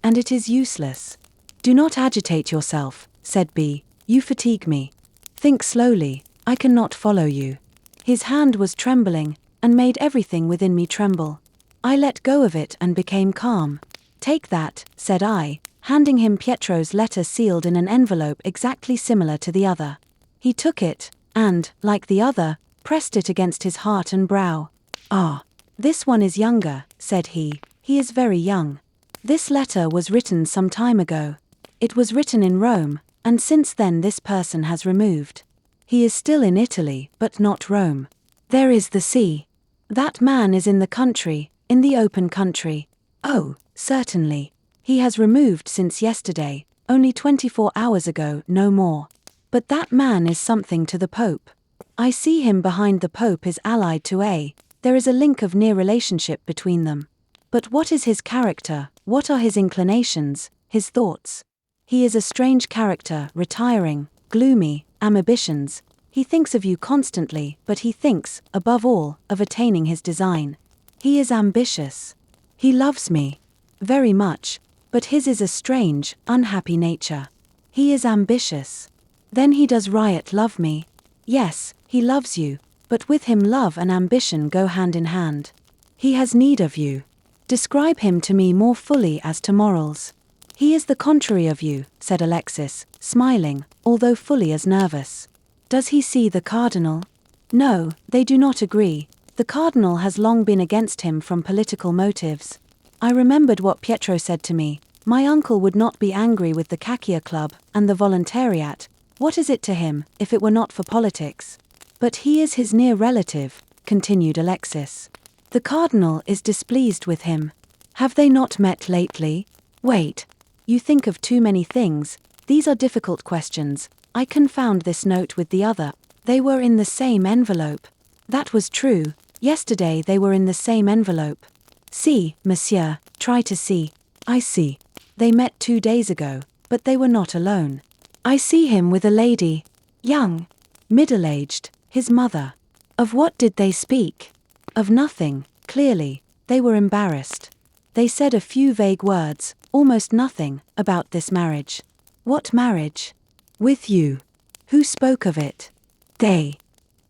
A: And it is useless. Do not agitate yourself, said B. You fatigue me. Think slowly, I cannot follow you. His hand was trembling, and made everything within me tremble. I let go of it and became calm. "Take that," said I, handing him Pietro's letter sealed in an envelope exactly similar to the other. He took it, and, like the other, pressed it against his heart and brow. "Ah, this one is younger," said he. "He is very young. This letter was written some time ago. It was written in Rome, and since then this person has removed. He is still in Italy, but not Rome. There is the sea. That man is in the country, in the open country. Oh, certainly. He has removed since yesterday, only 24 hours ago, no more. But that man is something to the Pope. I see him behind the Pope is allied to A. There is a link of near relationship between them. But what is his character, what are his inclinations, his thoughts? He is a strange character, retiring, gloomy, ambitions. He thinks of you constantly, but he thinks, above all, of attaining his design. He is ambitious. He loves me. Very much. But his is a strange, unhappy nature. He is ambitious. Then he does riot love me. Yes, he loves you, but with him love and ambition go hand in hand. He has need of you. Describe him to me more fully as to morals." "He is the contrary of you," said Alexis, smiling, although fully as nervous. "Does he see the cardinal?" "No, they do not agree. The cardinal has long been against him from political motives. I remembered what Pietro said to me. My uncle would not be angry with the Caccia Club and the Volontariat. What is it to him, if it were not for politics? But he is his near relative," continued Alexis. "The cardinal is displeased with him. Have they not met lately? Wait. You think of too many things. These are difficult questions. I confound this note with the other. They were in the same envelope." "That was true. Yesterday they were in the same envelope." "See, monsieur, try to see." "I see. They met 2 days ago, but they were not alone. I see him with a lady. Young. Middle-aged, his mother. Of what did they speak?" "Of nothing, clearly. They were embarrassed. They said a few vague words, almost nothing, about this marriage." "What marriage?" "With you." "Who spoke of it?" "They."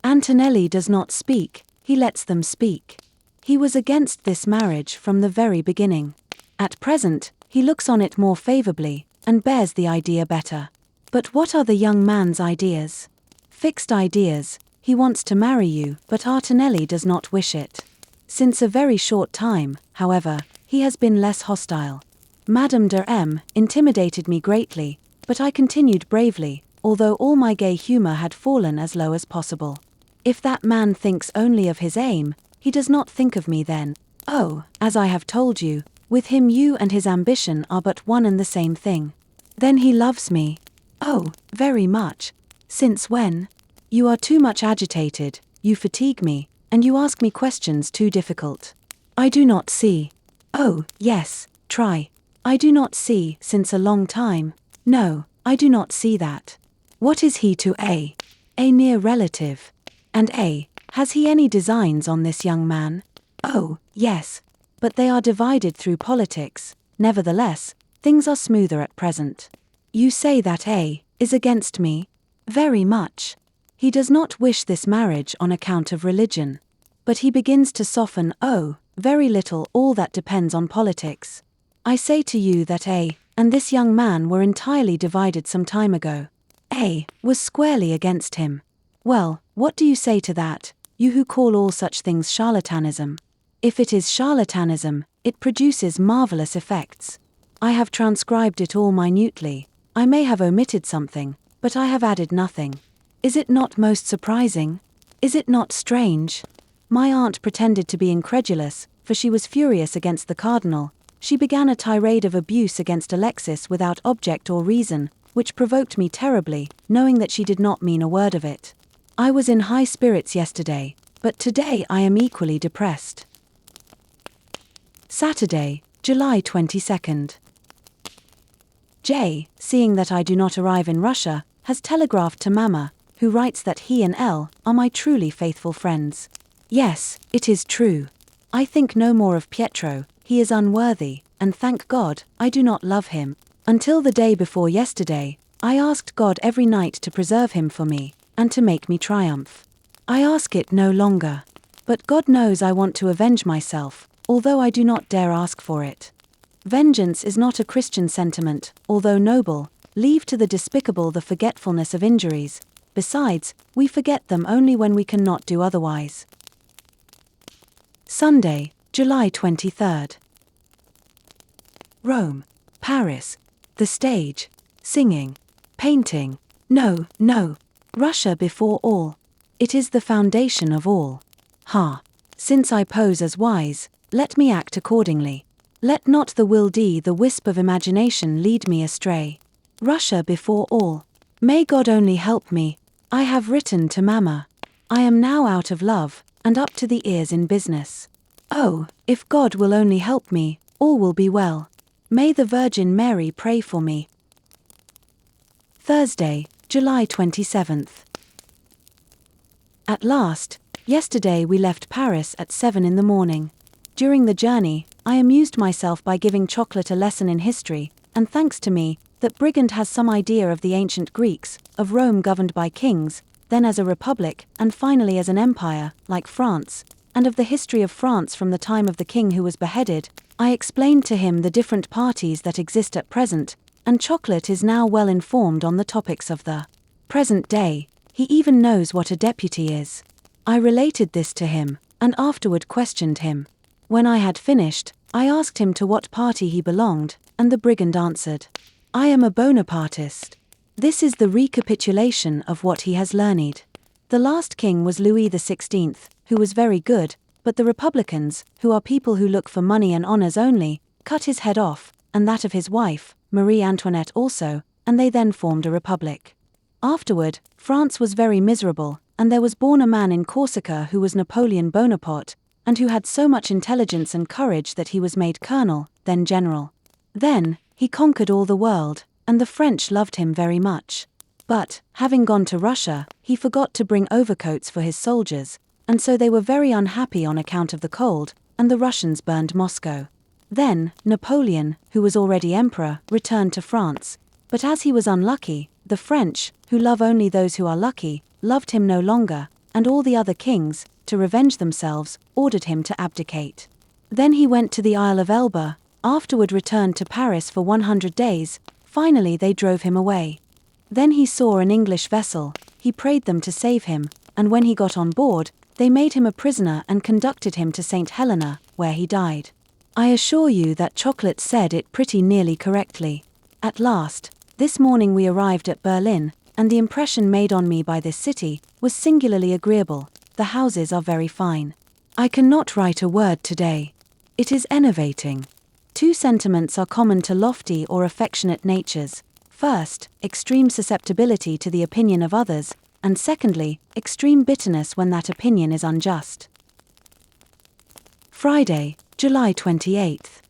A: "Antonelli does not speak, he lets them speak. He was against this marriage from the very beginning. At present, he looks on it more favorably, and bears the idea better." "But what are the young man's ideas?" "Fixed ideas. He wants to marry you, but Antonelli does not wish it. Since a very short time, however, he has been less hostile. Madame de M. intimidated me greatly, but I continued bravely, although all my gay humor had fallen as low as possible. If that man thinks only of his aim, he does not think of me then. Oh, as I have told you, with him you and his ambition are but one and the same thing." "Then he loves me." "Oh, very much." "Since when?" "You are too much agitated, you fatigue me, and you ask me questions too difficult." "I do not see." "Oh, yes, try." "I do not see since a long time." "No, I do not see that." "What is he to A?" "A near relative." "And A, has he any designs on this young man?" "Oh, yes. But they are divided through politics. Nevertheless, things are smoother at present." "You say that A is against me?" "Very much. He does not wish this marriage on account of religion. But he begins to soften, oh, very little, all that depends on politics. I say to you that A and this young man were entirely divided some time ago. A was squarely against him. Well, what do you say to that, you who call all such things charlatanism? If it is charlatanism, it produces marvelous effects. I have transcribed it all minutely. I may have omitted something, but I have added nothing. Is it not most surprising? Is it not strange? My aunt pretended to be incredulous, for she was furious against the cardinal. She began a tirade of abuse against Alexis without object or reason, which provoked me terribly, knowing that she did not mean a word of it. I was in high spirits yesterday, but today I am equally depressed. Saturday, July 22nd. J, seeing that I do not arrive in Russia, has telegraphed to Mama, who writes that he and L are my truly faithful friends. Yes, it is true. I think no more of Pietro, he is unworthy, and thank God, I do not love him. Until the day before yesterday, I asked God every night to preserve him for me, and to make me triumph. I ask it no longer. But God knows I want to avenge myself, although I do not dare ask for it. Vengeance is not a Christian sentiment, although noble. Leave to the despicable the forgetfulness of injuries. Besides, we forget them only when we cannot do otherwise. Sunday, July 23rd. Rome, Paris, the stage, singing, painting. No, no. Russia before all. It is the foundation of all. Since I pose as wise, let me act accordingly. Let not the the wisp of imagination lead me astray. Russia before all. May God only help me. I have written to Mama. I am now out of love, and up to the ears in business. Oh, if God will only help me, all will be well. May the Virgin Mary pray for me. Thursday, July 27th. At last, yesterday we left Paris at 7 in the morning. During the journey, I amused myself by giving Chocolate a lesson in history, and thanks to me, that brigand has some idea of the ancient Greeks, of Rome governed by kings, then as a republic, and finally as an empire, like France, and of the history of France from the time of the king who was beheaded. I explained to him the different parties that exist at present, and Chocolate is now well informed on the topics of the present day. He even knows what a deputy is. I related this to him, and afterward questioned him. When I had finished, I asked him to what party he belonged, and the brigand answered, "I am a Bonapartist." This is the recapitulation of what he has learned. The last king was Louis XVI, who was very good, but the Republicans, who are people who look for money and honors only, cut his head off, and that of his wife, Marie Antoinette also, and they then formed a republic. Afterward, France was very miserable, and there was born a man in Corsica who was Napoleon Bonaparte, and who had so much intelligence and courage that he was made colonel, then general. Then, he conquered all the world, and the French loved him very much. But, having gone to Russia, he forgot to bring overcoats for his soldiers, and so they were very unhappy on account of the cold, and the Russians burned Moscow. Then, Napoleon, who was already emperor, returned to France, but as he was unlucky, the French, who love only those who are lucky, loved him no longer, and all the other kings, to revenge themselves, ordered him to abdicate. Then he went to the Isle of Elba, afterward returned to Paris for 100 days, finally they drove him away. Then he saw an English vessel, he prayed them to save him, and when he got on board, they made him a prisoner and conducted him to St. Helena, where he died. I assure you that Chocolate said it pretty nearly correctly. At last, this morning we arrived at Berlin, and the impression made on me by this city was singularly agreeable. The houses are very fine. I cannot write a word today. It is enervating. Two sentiments are common to lofty or affectionate natures. First, extreme susceptibility to the opinion of others, and secondly, extreme bitterness when that opinion is unjust. Friday, July 28th.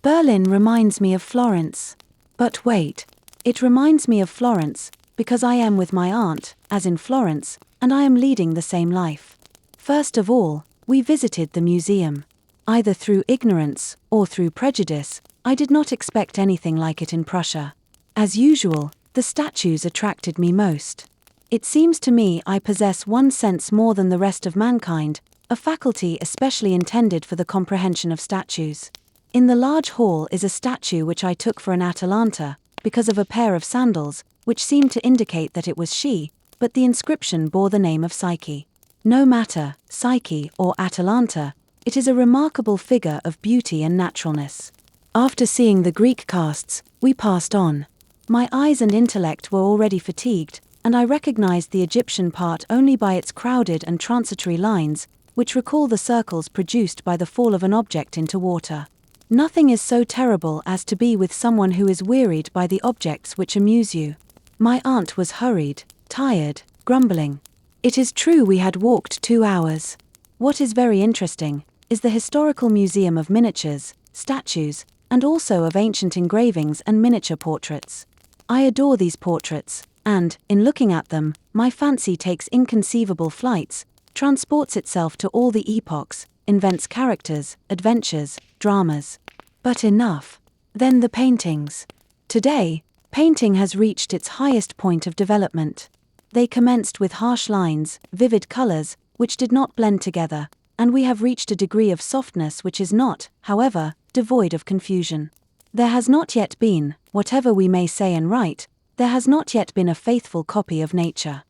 A: Berlin reminds me of Florence. But wait, it reminds me of Florence, because I am with my aunt, as in Florence, and I am leading the same life. First of all, we visited the museum. Either through ignorance, or through prejudice, I did not expect anything like it in Prussia. As usual, the statues attracted me most. It seems to me I possess one sense more than the rest of mankind, a faculty especially intended for the comprehension of statues. In the large hall is a statue which I took for an Atalanta, because of a pair of sandals, which seemed to indicate that it was she, but the inscription bore the name of Psyche. No matter, Psyche or Atalanta, it is a remarkable figure of beauty and naturalness. After seeing the Greek casts, we passed on. My eyes and intellect were already fatigued, and I recognized the Egyptian part only by its crowded and transitory lines, which recall the circles produced by the fall of an object into water. Nothing is so terrible as to be with someone who is wearied by the objects which amuse you. My aunt was hurried, tired, grumbling. It is true we had walked 2 hours. What is very interesting is the historical museum of miniatures, statues, and also of ancient engravings and miniature portraits. I adore these portraits, and, in looking at them, my fancy takes inconceivable flights, transports itself to all the epochs, invents characters, adventures, dramas. But enough. Then the paintings. Today, painting has reached its highest point of development. They commenced with harsh lines, vivid colors, which did not blend together, and we have reached a degree of softness which is not, however, devoid of confusion. There has not yet been, whatever we may say and write, there has not yet been a faithful copy of nature.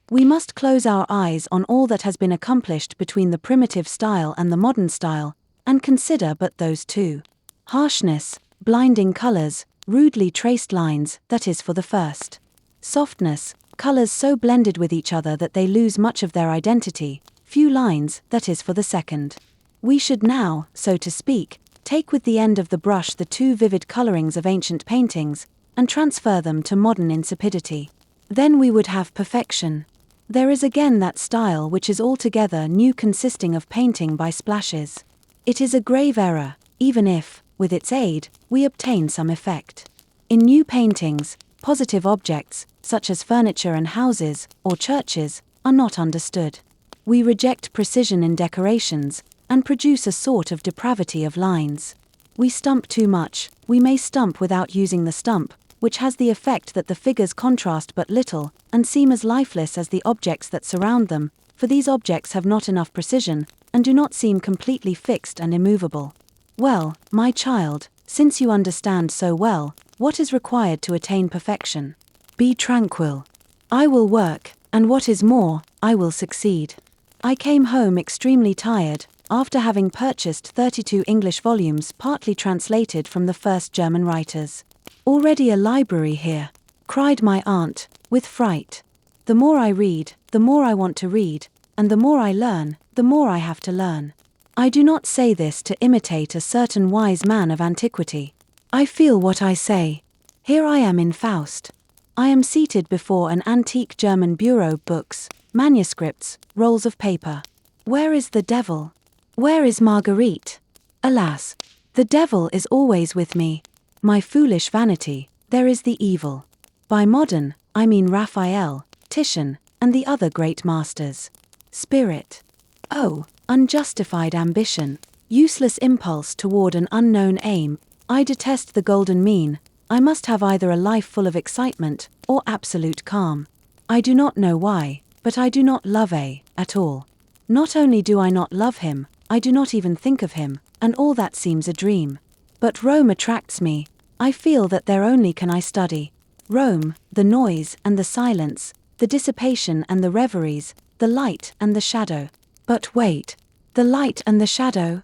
A: We must close our eyes on all that has been accomplished between the primitive style and the modern style, and consider but those two. Harshness, blinding colors, rudely traced lines, that is for the first. Softness, colors so blended with each other that they lose much of their identity, few lines, that is for the second. We should now, so to speak, take with the end of the brush the two vivid colorings of ancient paintings, and transfer them to modern insipidity. Then we would have perfection. There is again that style which is altogether new, consisting of painting by splashes. It is a grave error, even if, with its aid, we obtain some effect. In new paintings, positive objects, such as furniture and houses, or churches, are not understood. We reject precision in decorations, and produce a sort of depravity of lines. We stump too much, we may stump without using the stump, which has the effect that the figures contrast but little, and seem as lifeless as the objects that surround them, for these objects have not enough precision, and do not seem completely fixed and immovable. Well, my child, since you understand so well, what is required to attain perfection? Be tranquil. I will work, and what is more, I will succeed. I came home extremely tired, after having purchased 32 English volumes partly translated from the first German writers. Already a library here, cried my aunt, with fright. The more I read, the more I want to read, and the more I learn, the more I have to learn. I do not say this to imitate a certain wise man of antiquity. I feel what I say. Here I am in Faust. I am seated before an antique German bureau, books, manuscripts, rolls of paper. Where is the devil? Where is Marguerite? Alas, the devil is always with me. My foolish vanity, there is the evil. By modern, I mean Raphael, Titian, and the other great masters. Spirit. Oh, unjustified ambition, useless impulse toward an unknown aim. I detest the golden mean. I must have either a life full of excitement, or absolute calm. I do not know why, but I do not love at all. Not only do I not love him, I do not even think of him, and all that seems a dream. But Rome attracts me. I feel that there only can I study. Rome, the noise and the silence, the dissipation and the reveries, the light and the shadow. But wait, the light and the shadow?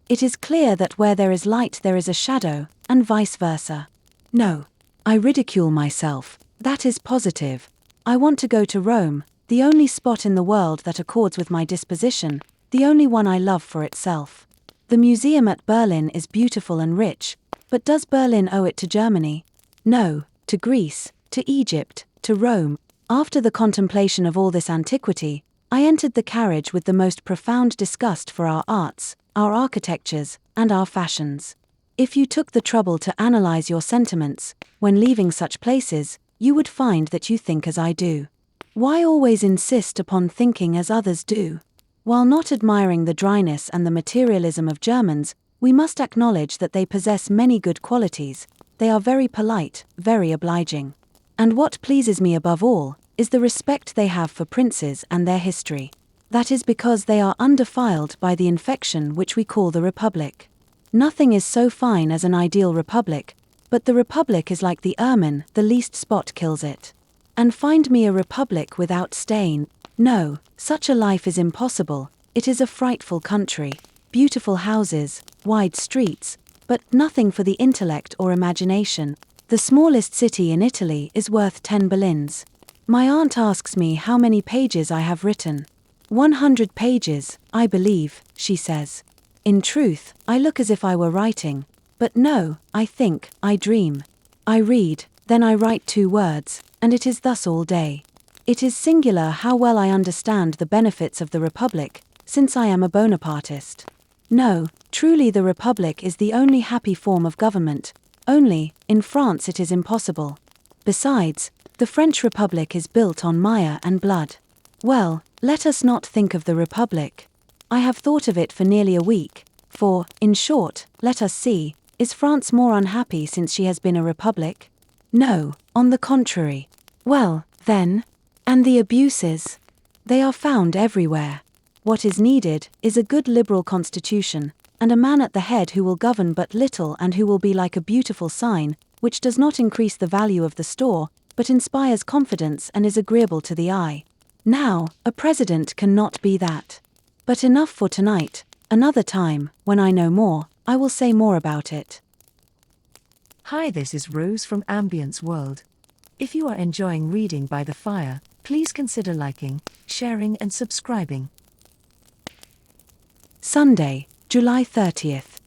A: It is clear that where there is light there is a shadow, and vice versa. No, I ridicule myself, that is positive. I want to go to Rome, the only spot in the world that accords with my disposition, the only one I love for itself. The museum at Berlin is beautiful and rich, but does Berlin owe it to Germany? No, to Greece, to Egypt, to Rome. After the contemplation of all this antiquity, I entered the carriage with the most profound disgust for our arts, our architectures, and our fashions. If you took the trouble to analyze your sentiments, when leaving such places, you would find that you think as I do. Why always insist upon thinking as others do? While not admiring the dryness and the materialism of Germans, we must acknowledge that they possess many good qualities. They are very polite, very obliging. And what pleases me above all, is the respect they have for princes and their history. That is because they are undefiled by the infection which we call the Republic. Nothing is so fine as an ideal Republic, but the Republic is like the ermine, the least spot kills it. And find me a Republic without stain. No, such a life is impossible. It is a frightful country, beautiful houses, wide streets, but nothing for the intellect or imagination. The smallest city in Italy is worth 10 Berlins. My aunt asks me how many pages I have written. 100 pages, I believe, she says. In truth, I look as if I were writing. But no, I think, I dream. I read, then I write 2 words, and it is thus all day. It is singular how well I understand the benefits of the Republic, since I am a Bonapartist. No, truly the Republic is the only happy form of government, only, in France it is impossible. Besides, the French Republic is built on mire and blood. Well, let us not think of the Republic. I have thought of it for nearly a week, for, in short, let us see, is France more unhappy since she has been a Republic? No, on the contrary. Well, then, And the abuses? They are found everywhere. What is needed is a good liberal constitution, and a man at the head who will govern but little and who will be like a beautiful sign, which does not increase the value of the store, but inspires confidence and is agreeable to the eye. Now, a president cannot be that. But enough for tonight. Another time, when I know more, I will say more about it.
B: Hi, this is Rose from Ambient's World. If you are enjoying reading by the fire, please consider liking, sharing and subscribing.
A: Sunday, July 30th.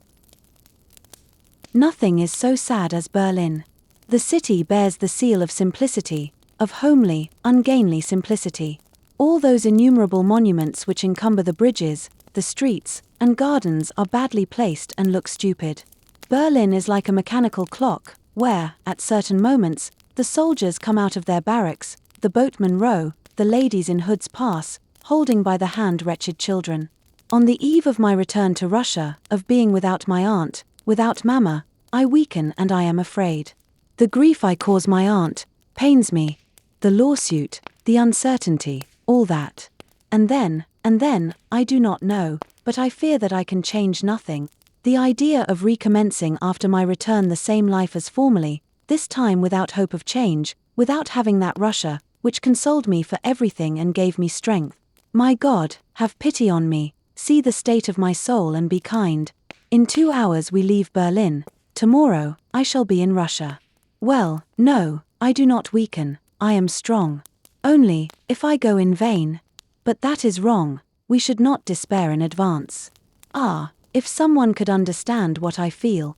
A: Nothing is so sad as Berlin. The city bears the seal of simplicity, of homely, ungainly simplicity. All those innumerable monuments which encumber the bridges, the streets, and gardens are badly placed and look stupid. Berlin is like a mechanical clock, where, at certain moments, the soldiers come out of their barracks, the boatmen row, the ladies in hoods pass, holding by the hand wretched children. On the eve of my return to Russia, of being without my aunt, without Mama, I weaken and I am afraid. The grief I cause my aunt pains me. The lawsuit, the uncertainty, all that. And then, I do not know, but I fear that I can change nothing. The idea of recommencing after my return the same life as formerly, this time without hope of change, without having that Russia, which consoled me for everything and gave me strength. My God, have pity on me, see the state of my soul and be kind. In 2 hours we leave Berlin. Tomorrow, I shall be in Russia. Well, no, I do not weaken, I am strong. Only, if I go in vain. But that is wrong, we should not despair in advance. Ah, if someone could understand what I feel.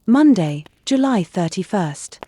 A: Monday, July 31st.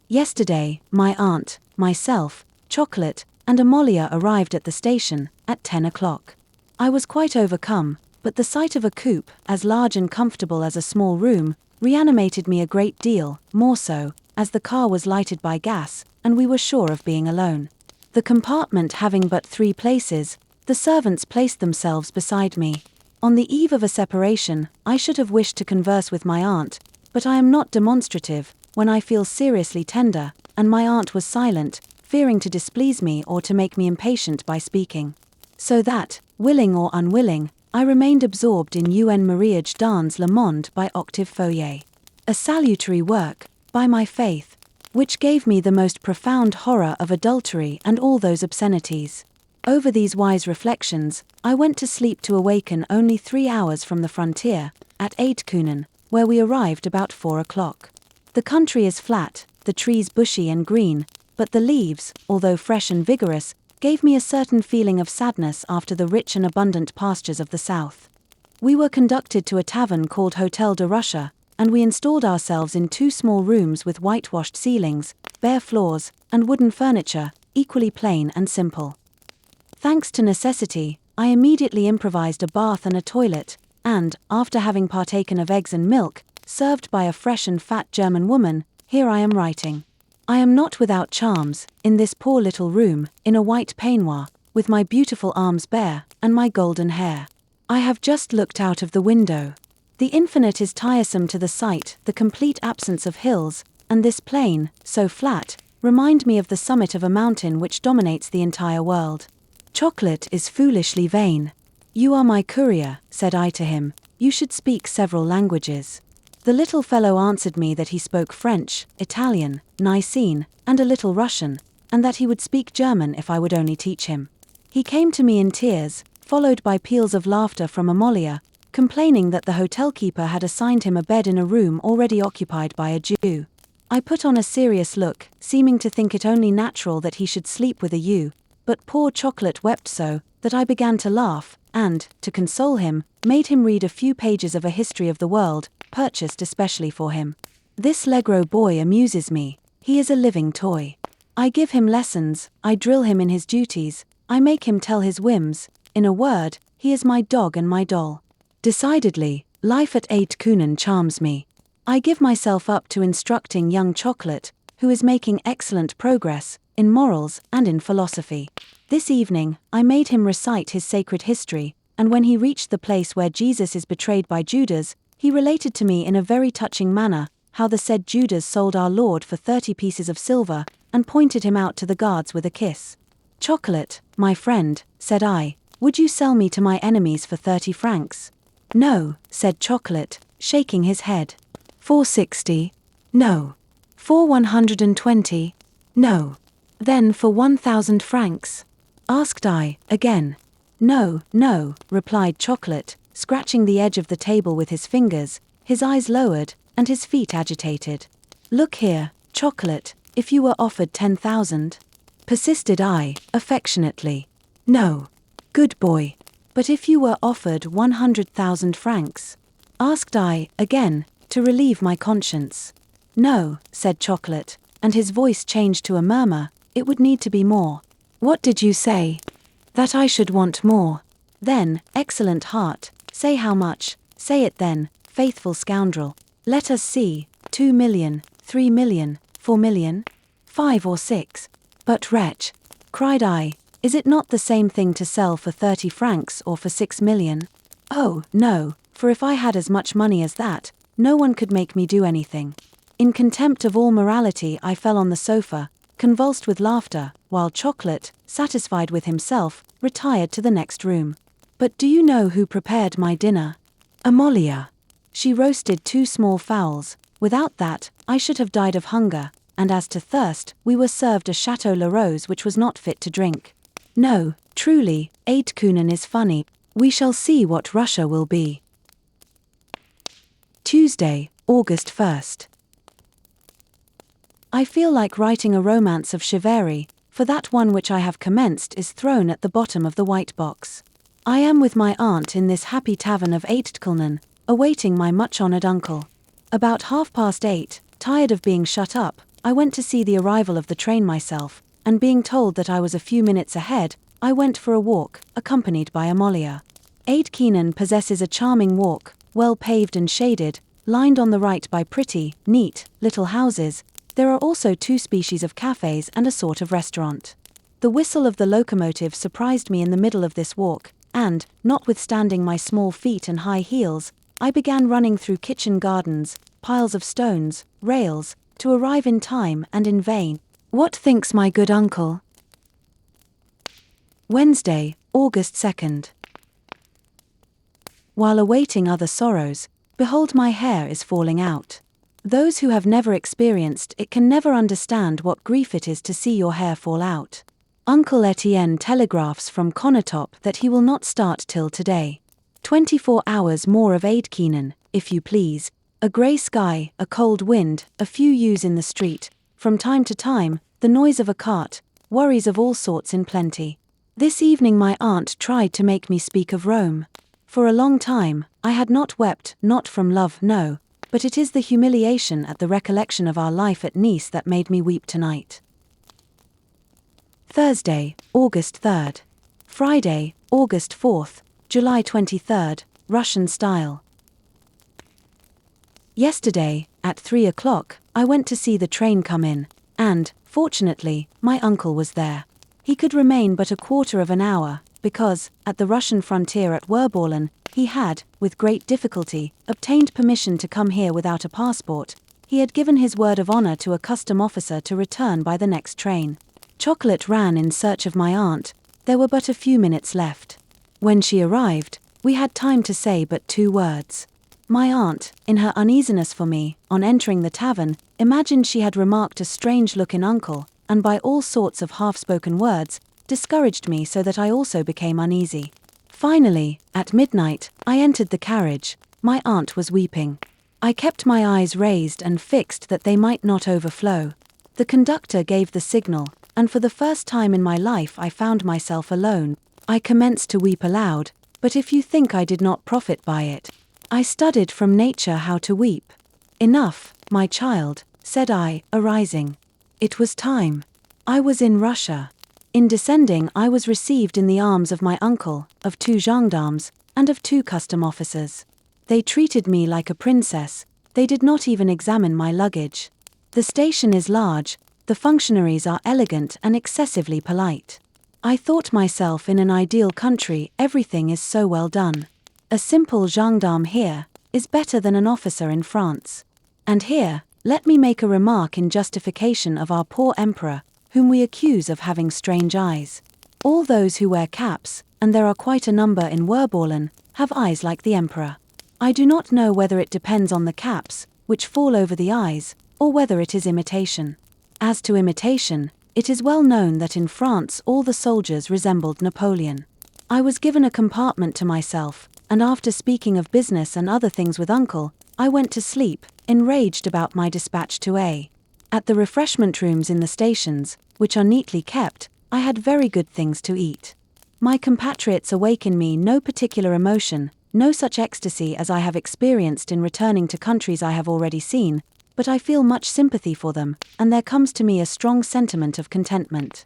A: Yesterday, my aunt, myself, Chocolate, and Amalia arrived at the station, at 10 o'clock. I was quite overcome, but the sight of a coupe, as large and comfortable as a small room, reanimated me a great deal, more so, as the car was lighted by gas, and we were sure of being alone. The compartment having but 3 places, the servants placed themselves beside me. On the eve of a separation, I should have wished to converse with my aunt, but I am not demonstrative, when I feel seriously tender, and my aunt was silent, fearing to displease me or to make me impatient by speaking. So that, willing or unwilling, I remained absorbed in Un Mariage dans le Monde by Octave Feuillet. A salutary work, by my faith, which gave me the most profound horror of adultery and all those obscenities. Over these wise reflections, I went to sleep to awaken only 3 hours from the frontier, at Eidkunen, where we arrived about 4 o'clock. The country is flat, the trees bushy and green, but the leaves, although fresh and vigorous, gave me a certain feeling of sadness after the rich and abundant pastures of the south. We were conducted to a tavern called Hotel de Russia, and we installed ourselves in 2 small rooms with whitewashed ceilings, bare floors, and wooden furniture, equally plain and simple. Thanks to necessity, I immediately improvised a bath and a toilet, and, after having partaken of eggs and milk, served by a fresh and fat German woman, here I am writing. I am not without charms, in this poor little room, in a white peignoir, with my beautiful arms bare, and my golden hair. I have just looked out of the window. The infinite is tiresome to the sight, the complete absence of hills, and this plain, so flat, remind me of the summit of a mountain which dominates the entire world. Chocolate is foolishly vain. You are my courier, said I to him, you should speak several languages. The little fellow answered me that he spoke French, Italian, Nicene, and a little Russian, and that he would speak German if I would only teach him. He came to me in tears, followed by peals of laughter from Amalia, complaining that the hotel keeper had assigned him a bed in a room already occupied by a Jew. I put on a serious look, seeming to think it only natural that he should sleep with a Jew, but poor Chocolate wept so, that I began to laugh, and, to console him, made him read a few pages of a history of the world, purchased especially for him. This Legro boy amuses me, he is a living toy. I give him lessons, I drill him in his duties, I make him tell his whims, in a word, he is my dog and my doll. Decidedly, life at Eidkunen charms me. I give myself up to instructing young Chocolate, who is making excellent progress, in morals and in philosophy. This evening, I made him recite his sacred history, and when he reached the place where Jesus is betrayed by Judas, he related to me in a very touching manner, how the said Judas sold our Lord for 30 pieces of silver, and pointed him out to the guards with a kiss. "Chocolate, my friend," said I, "would you sell me to my enemies for 30 francs? "No," said Chocolate, shaking his head. "460? No. For 120? No. Then for 1,000 francs? Asked I, again. "No, no," replied Chocolate, scratching the edge of the table with his fingers, his eyes lowered, and his feet agitated. "Look here, Chocolate, if you were offered 10,000? Persisted I, affectionately. "No. Good boy. But if you were offered 100,000 francs? Asked I, again, to relieve my conscience. "No," said Chocolate, and his voice changed to a murmur, "it would need to be more." "What did you say?" "That I should want more." "Then, excellent heart, say how much, say it then, faithful scoundrel. Let us see, 2 million, 3 million, 4 million? 5 or 6? "But wretch," cried I, "is it not the same thing to sell for 30 francs or for 6 million? "Oh, no, for if I had as much money as that, no one could make me do anything." In contempt of all morality I fell on the sofa, convulsed with laughter, while Chocolate, satisfied with himself, retired to the next room. But do you know who prepared my dinner? Amalia. She roasted 2 small fowls. Without that, I should have died of hunger, and as to thirst, we were served a Chateau La Rose which was not fit to drink. No, truly, Eidkunen is funny. We shall see what Russia will be. Tuesday, August 1st. I feel like writing a romance of chivalry, for that one which I have commenced is thrown at the bottom of the white box. I am with my aunt in this happy tavern of Eidkunen, awaiting my much-honoured uncle. About 8:30, tired of being shut up, I went to see the arrival of the train myself, and being told that I was a few minutes ahead, I went for a walk, accompanied by Amalia. Eidkunen possesses a charming walk, well paved and shaded, lined on the right by pretty, neat, little houses. There are also 2 species of cafes and a sort of restaurant. The whistle of the locomotive surprised me in the middle of this walk, and, notwithstanding my small feet and high heels, I began running through kitchen gardens, piles of stones, rails, to arrive in time and in vain. What thinks my good uncle? Wednesday, August 2nd. While awaiting other sorrows, behold my hair is falling out. Those who have never experienced it can never understand what grief it is to see your hair fall out. Uncle Etienne telegraphs from Konotop that he will not start till today. 24 hours more of Eidkunen, if you please. A grey sky, a cold wind, a few ewes in the street, from time to time, the noise of a cart, worries of all sorts in plenty. This evening my aunt tried to make me speak of Rome. For a long time, I had not wept, not from love, no, but it is the humiliation at the recollection of our life at Nice that made me weep tonight. Thursday, August 3rd. Friday, August 4th, July 23rd, Russian style. Yesterday, at 3 o'clock, I went to see the train come in, and, fortunately, my uncle was there. He could remain but a quarter of an hour, because, at the Russian frontier at Werborlen, he had, with great difficulty, obtained permission to come here without a passport. He had given his word of honor to a custom officer to return by the next train. Chocolate ran in search of my aunt. There were but a few minutes left. When she arrived, we had time to say but 2 words. My aunt, in her uneasiness for me, on entering the tavern, imagined she had remarked a strange look in uncle, and by all sorts of half-spoken words, discouraged me so that I also became uneasy. Finally, at midnight, I entered the carriage. My aunt was weeping. I kept my eyes raised and fixed that they might not overflow. The conductor gave the signal, and for the first time in my life I found myself alone. I commenced to weep aloud, but if you think I did not profit by it, I studied from nature how to weep. Enough, my child, said I, arising. It was time. I was in Russia. In descending I was received in the arms of my uncle, of 2 gendarmes, and of 2 custom officers. They treated me like a princess. They did not even examine my luggage. The station is large. The functionaries are elegant and excessively polite. I thought myself in an ideal country. Everything is so well done. A simple gendarme here is better than an officer in France. And here, Let me make a remark in justification of our poor emperor, whom we accuse of having strange eyes. All those who wear caps, and there are quite a number in Werborlen, have eyes like the emperor. I do not know whether it depends on the caps, which fall over the eyes, or whether it is imitation. As to imitation, it is well known that in France all the soldiers resembled Napoleon. I was given a compartment to myself, and after speaking of business and other things with uncle, I went to sleep, enraged about my dispatch to A. At the refreshment rooms in the stations, which are neatly kept, I had very good things to eat. My compatriots awake in me no particular emotion, no such ecstasy as I have experienced in returning to countries I have already seen, but I feel much sympathy for them, and there comes to me a strong sentiment of contentment.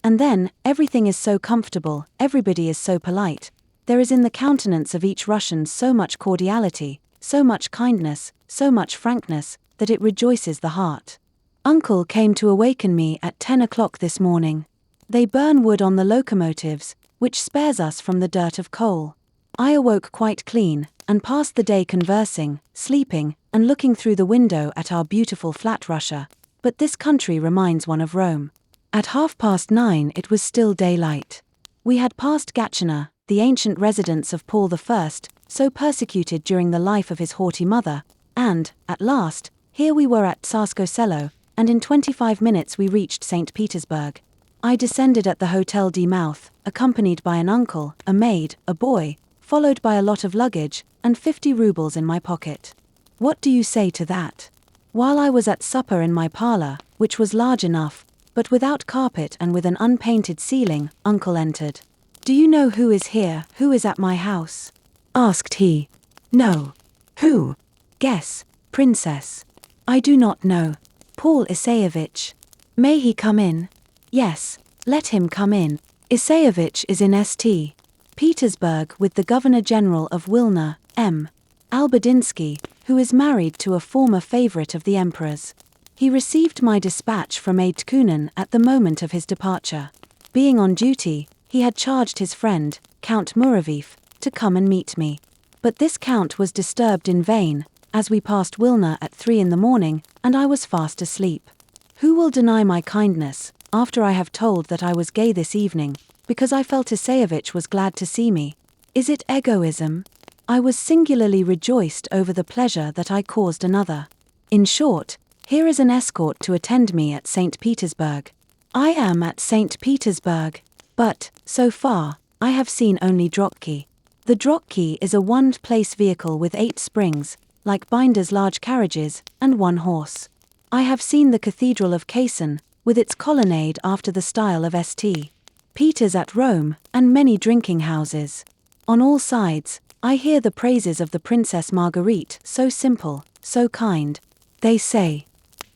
A: And then, everything is so comfortable, everybody is so polite. There is in the countenance of each Russian so much cordiality, so much kindness, so much frankness, that it rejoices the heart. Uncle came to awaken me at 10 o'clock this morning. They burn wood on the locomotives, which spares us from the dirt of coal. I awoke quite clean, and passed the day conversing, sleeping, and looking through the window at our beautiful flat Russia, but this country reminds one of Rome. At 9:30 it was still daylight. We had passed Gatchina, the ancient residence of Paul I, so persecuted during the life of his haughty mother, and, at last, here we were at Tsarskoe Selo, and in 25 minutes we reached St. Petersburg. I descended at the Hotel de Mouth, accompanied by an uncle, a maid, a boy, followed by a lot of luggage, and 50 rubles in my pocket. What do you say to that? While I was at supper in my parlor, which was large enough, but without carpet and with an unpainted ceiling, uncle entered. "Do you know who is here, who is at my house?" asked he. "No." "Who?" "Guess, princess." "I do not know. Paul Isayevich." "May he come in?" "Yes, let him come in." Isayevich is in St. Petersburg with the Governor-General of Wilna, M. Alberdinsky, who is married to a former favorite of the emperor's. He received my dispatch from Aide Kunin at the moment of his departure. Being on duty, he had charged his friend, Count Muravief, to come and meet me. But this count was disturbed in vain, as we passed Wilna at 3 in the morning, and I was fast asleep. Who will deny my kindness, after I have told that I was gay this evening, because I felt Isayevich was glad to see me? Is it egoism? I was singularly rejoiced over the pleasure that I caused another. In short, here is an escort to attend me at St. Petersburg. I am at St. Petersburg, but, so far, I have seen only Drotki. The Drotki is a one-place vehicle with 8 springs, like binders' large carriages, and 1 horse. I have seen the Cathedral of Kaysen, with its colonnade after the style of St. Peter's at Rome, and many drinking houses. On all sides, I hear the praises of the Princess Marguerite, so simple, so kind. They say,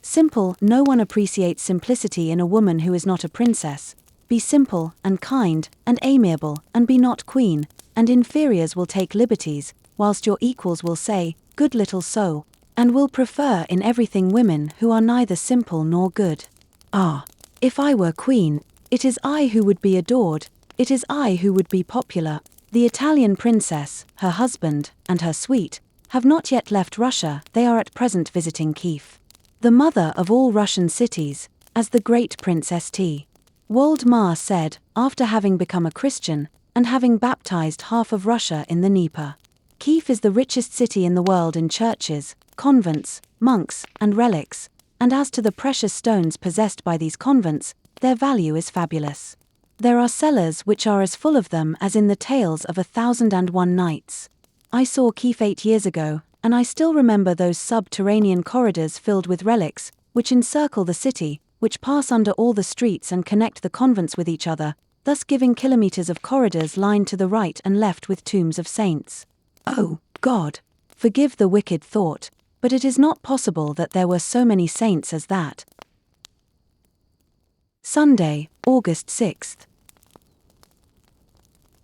A: "Simple, no one appreciates simplicity in a woman who is not a princess. Be simple, and kind, and amiable, and be not queen, and inferiors will take liberties, whilst your equals will say, good little soul, and will prefer in everything women who are neither simple nor good." Ah, if I were queen, it is I who would be adored, it is I who would be popular. The Italian princess, her husband, and her suite, have not yet left Russia, they are at present visiting Kiev. The mother of all Russian cities, as the great Princess St. Waldemar said, after having become a Christian, and having baptized half of Russia in the Dnieper. Kiev is the richest city in the world in churches, convents, monks, and relics, and as to the precious stones possessed by these convents, their value is fabulous. There are cellars which are as full of them as in the tales of 1001 Nights. I saw Kiev 8 years ago, and I still remember those subterranean corridors filled with relics, which encircle the city, which pass under all the streets and connect the convents with each other, thus giving kilometers of corridors lined to the right and left with tombs of saints. Oh, God! Forgive the wicked thought, but it is not possible that there were so many saints as that. Sunday, August 6th.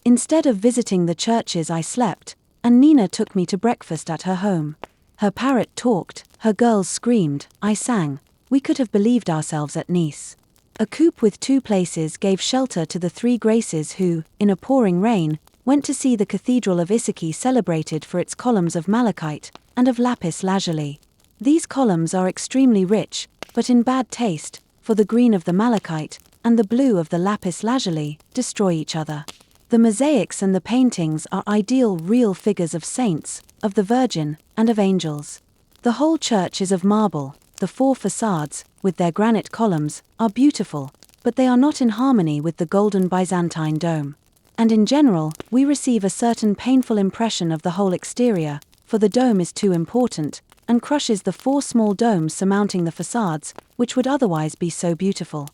A: Instead of visiting the churches I slept, and Nina took me to breakfast at her home. Her parrot talked, her girls screamed, I sang. We could have believed ourselves at Nice. A coop with 2 places gave shelter to the 3 graces who, in a pouring rain, went to see the Cathedral of Issaki celebrated for its columns of malachite, and of lapis lazuli. These columns are extremely rich, but in bad taste, for the green of the malachite and the blue of the lapis lazuli destroy each other. The mosaics and the paintings are ideal real figures of saints, of the Virgin, and of angels. The whole church is of marble. The 4 facades, with their granite columns, are beautiful, but they are not in harmony with the golden Byzantine dome. And in general, we receive a certain painful impression of the whole exterior, for the dome is too important, and crushes the 4 small domes surmounting the facades, which would otherwise be so beautiful.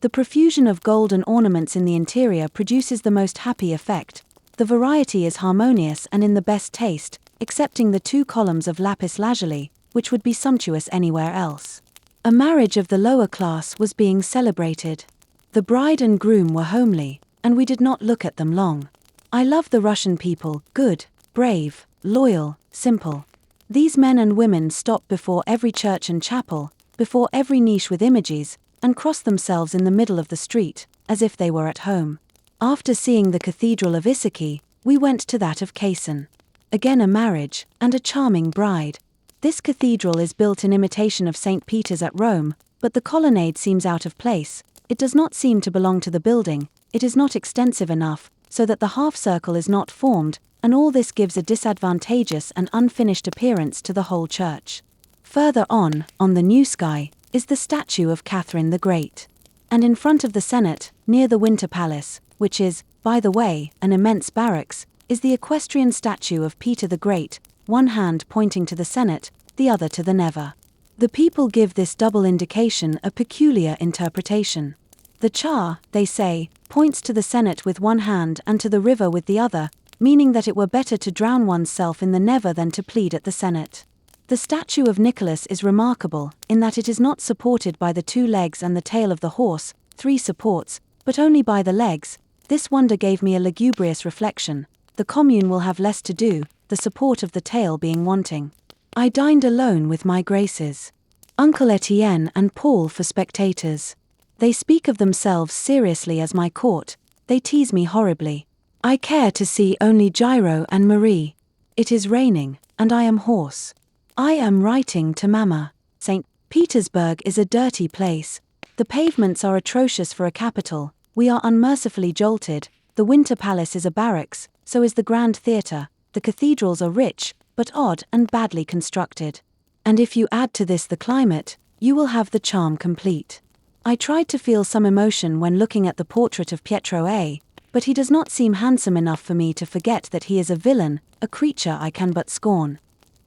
A: The profusion of gold and ornaments in the interior produces the most happy effect. The variety is harmonious and in the best taste, excepting the 2 columns of lapis lazuli, which would be sumptuous anywhere else. A marriage of the lower class was being celebrated. The bride and groom were homely, and we did not look at them long. I love the Russian people, good, brave, loyal, simple. These men and women stop before every church and chapel, before every niche with images, and cross themselves in the middle of the street, as if they were at home. After seeing the Cathedral of Issaki, we went to that of Kaysen. Again a marriage, and a charming bride. This cathedral is built in imitation of St. Peter's at Rome, but the colonnade seems out of place. It does not seem to belong to the building, it is not extensive enough, so that the half-circle is not formed, and all this gives a disadvantageous and unfinished appearance to the whole church. Further on the new sky, is the statue of Catherine the Great. And in front of the Senate, near the Winter Palace, which is, by the way, an immense barracks, is the equestrian statue of Peter the Great, one hand pointing to the Senate, the other to the Neva. The people give this double indication a peculiar interpretation. The Tsar, they say, points to the Senate with one hand and to the river with the other, meaning that it were better to drown oneself in the Neva than to plead at the Senate. The statue of Nicholas is remarkable, in that it is not supported by the 2 legs and the tail of the horse, 3 supports, but only by the legs. This wonder gave me a lugubrious reflection. The commune will have less to do, the support of the tail being wanting. I dined alone with my graces. Uncle Etienne and Paul for spectators. They speak of themselves seriously as my court, they tease me horribly. I care to see only Gyro and Marie. It is raining, and I am hoarse. I am writing to Mama. St. Petersburg is a dirty place. The pavements are atrocious for a capital, we are unmercifully jolted, the Winter Palace is a barracks, so is the Grand Theatre, the cathedrals are rich, but odd and badly constructed. And if you add to this the climate, you will have the charm complete. I tried to feel some emotion when looking at the portrait of Pietro A, but he does not seem handsome enough for me to forget that he is a villain, a creature I can but scorn.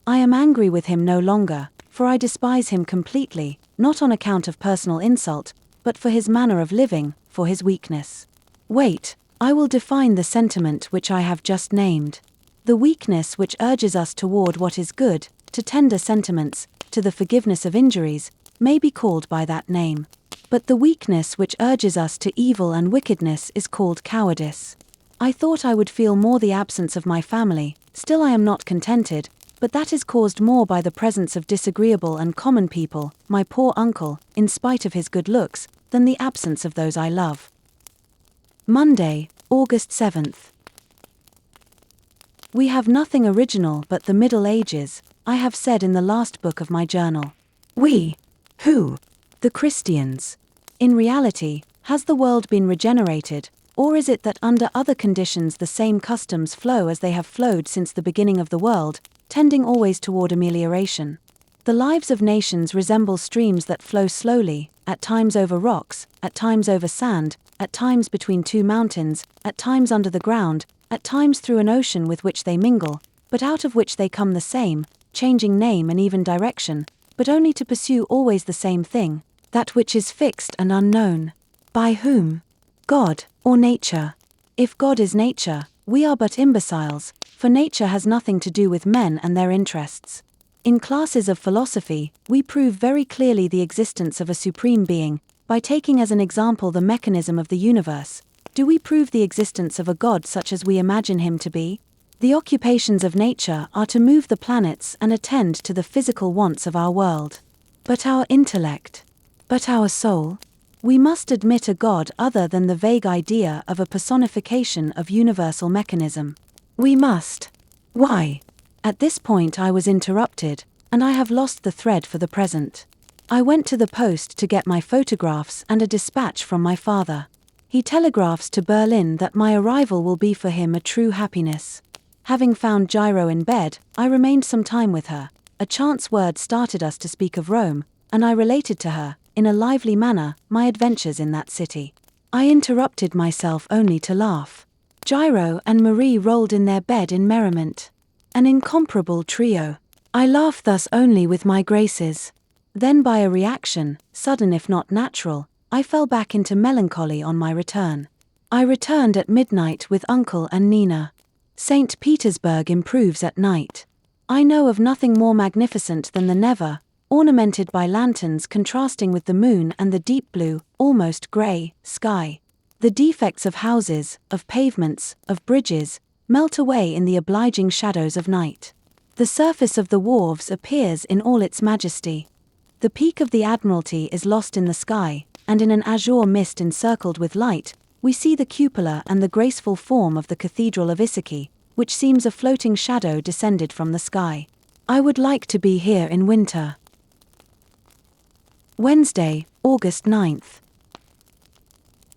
A: I am angry with him no longer, for I despise him completely, not on account of personal insult, but for his manner of living, for his weakness. Wait, I will define the sentiment which I have just named. The weakness which urges us toward what is good, to tender sentiments, to the forgiveness of injuries, may be called by that name. But the weakness which urges us to evil and wickedness is called cowardice. I thought I would feel more the absence of my family, still I am not contented, but that is caused more by the presence of disagreeable and common people, my poor uncle, in spite of his good looks, than the absence of those I love. Monday, August 7th. We have nothing original but the Middle Ages, I have said in the last book of my journal. We? Who? The Christians. In reality, has the world been regenerated, or is it that under other conditions the same customs flow as they have flowed since the beginning of the world, tending always toward amelioration? The lives of nations resemble streams that flow slowly, at times over rocks, at times over sand, at times between 2 mountains, at times under the ground, at times through an ocean with which they mingle, but out of which they come the same, changing name and even direction, but only to pursue always the same thing, that which is fixed and unknown. By whom? God, or nature? If God is nature, we are but imbeciles, for nature has nothing to do with men and their interests. In classes of philosophy, we prove very clearly the existence of a supreme being, by taking as an example the mechanism of the universe. Do we prove the existence of a God such as we imagine him to be? The occupations of nature are to move the planets and attend to the physical wants of our world. But our intellect? But our soul? We must admit a God other than the vague idea of a personification of universal mechanism. We must. Why? At this point I was interrupted, and I have lost the thread for the present. I went to the post to get my photographs and a dispatch from my father. He telegraphs to Berlin that my arrival will be for him a true happiness. Having found Gyro in bed, I remained some time with her. A chance word started us to speak of Rome, and I related to her, in a lively manner, my adventures in that city. I interrupted myself only to laugh. Gyro and Marie rolled in their bed in merriment. An incomparable trio. I laughed thus only with my graces. Then by a reaction, sudden if not natural, I fell back into melancholy on my return. I returned at midnight with Uncle and Nina. St. Petersburg improves at night. I know of nothing more magnificent than the Neva, ornamented by lanterns contrasting with the moon and the deep blue, almost grey, sky. The defects of houses, of pavements, of bridges, melt away in the obliging shadows of night. The surface of the wharves appears in all its majesty. The peak of the Admiralty is lost in the sky, and in an azure mist encircled with light, we see the cupola and the graceful form of the Cathedral of Issiki, which seems a floating shadow descended from the sky. I would like to be here in winter. Wednesday, August 9th.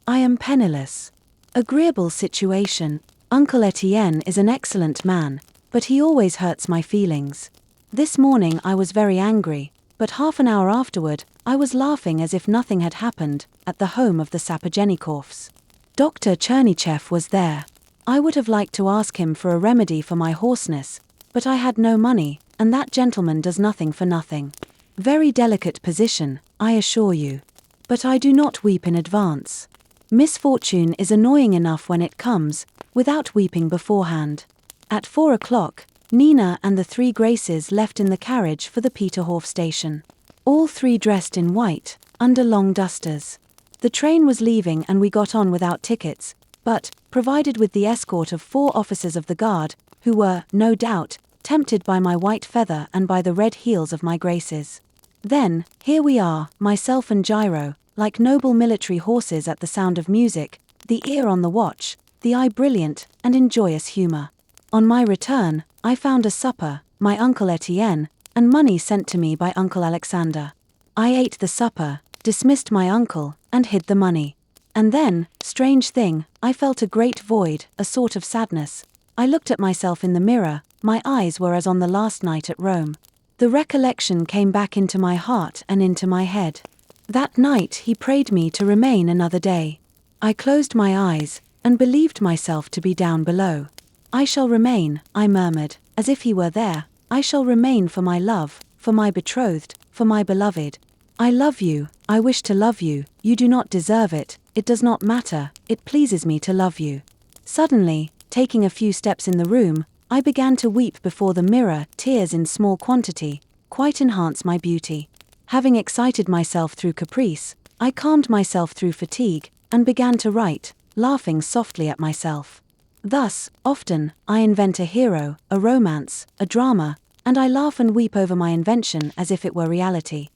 A: I am penniless. Agreeable situation. Uncle Etienne is an excellent man, but he always hurts my feelings. This morning I was very angry, but half an hour afterward, I was laughing as if nothing had happened, at the home of the Sapogennikovs. Dr. Chernychev was there. I would have liked to ask him for a remedy for my hoarseness, but I had no money, and that gentleman does nothing for nothing. Very delicate position, I assure you. But I do not weep in advance. Misfortune is annoying enough when it comes, without weeping beforehand. At 4 o'clock, Nina and the 3 Graces left in the carriage for the Peterhof station. All 3 dressed in white, under long dusters. The train was leaving and we got on without tickets, but, provided with the escort of 4 officers of the guard, who were, no doubt, tempted by my white feather and by the red heels of my Graces. Then, here we are, myself and Gyro, like noble military horses at the sound of music, the ear on the watch, the eye brilliant, and in joyous humour. On my return, I found a supper, my Uncle Etienne, and money sent to me by Uncle Alexander. I ate the supper, dismissed my uncle, and hid the money. And then, strange thing, I felt a great void, a sort of sadness. I looked at myself in the mirror, my eyes were as on the last night at Rome. The recollection came back into my heart and into my head. That night he prayed me to remain another day. I closed my eyes, and believed myself to be down below. I shall remain, I murmured, as if he were there. I shall remain for my love, for my betrothed, for my beloved. I love you, I wish to love you, you do not deserve it, it does not matter, it pleases me to love you. Suddenly, taking a few steps in the room, I began to weep before the mirror. Tears in small quantity quite enhance my beauty. Having excited myself through caprice, I calmed myself through fatigue, and began to write, laughing softly at myself. Thus, often, I invent a hero, a romance, a drama, and I laugh and weep over my invention as if it were reality.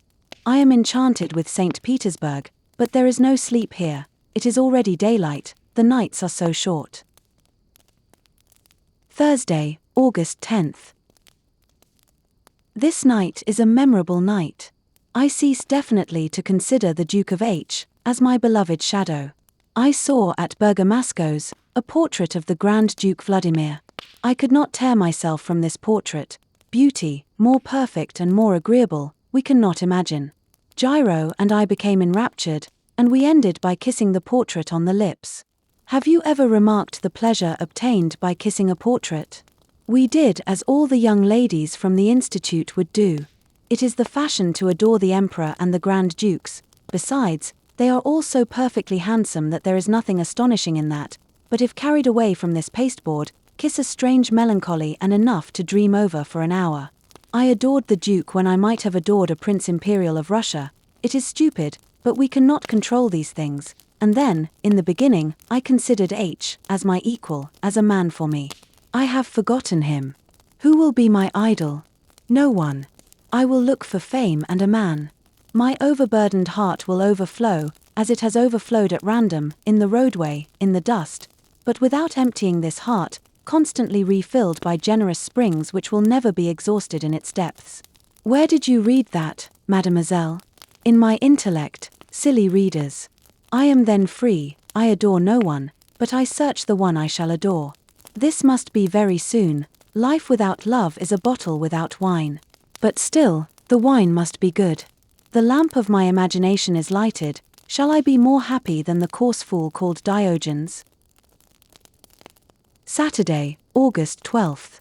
A: I am enchanted with St. Petersburg, but there is no sleep here. It is already daylight, the nights are so short. Thursday, August 10th. This night is a memorable night. I cease definitely to consider the Duke of H. as my beloved shadow. I saw at Bergamasco's a portrait of the Grand Duke Vladimir. I could not tear myself from this portrait. Beauty, more perfect and more agreeable, we cannot imagine. Gyro and I became enraptured, and we ended by kissing the portrait on the lips. Have you ever remarked the pleasure obtained by kissing a portrait? We did as all the young ladies from the Institute would do. It is the fashion to adore the Emperor and the Grand Dukes. Besides, they are all so perfectly handsome that there is nothing astonishing in that, but if carried away from this pasteboard, kiss a strange melancholy and enough to dream over for an hour. I adored the Duke when I might have adored a Prince Imperial of Russia. It is stupid, but we cannot control these things. And then, in the beginning, I considered H. as my equal, as a man for me. I have forgotten him. Who will be my idol? No one. I will look for fame and a man. My overburdened heart will overflow, as it has overflowed at random, in the roadway, in the dust, but without emptying this heart, constantly refilled by generous springs which will never be exhausted in its depths. Where did you read that, mademoiselle? In my intellect, silly readers. I am then free, I adore no one, but I search the one I shall adore. This must be very soon. Life without love is a bottle without wine. But still, the wine must be good. The lamp of my imagination is lighted. Shall I be more happy than the coarse fool called Diogenes? Saturday, August 12th.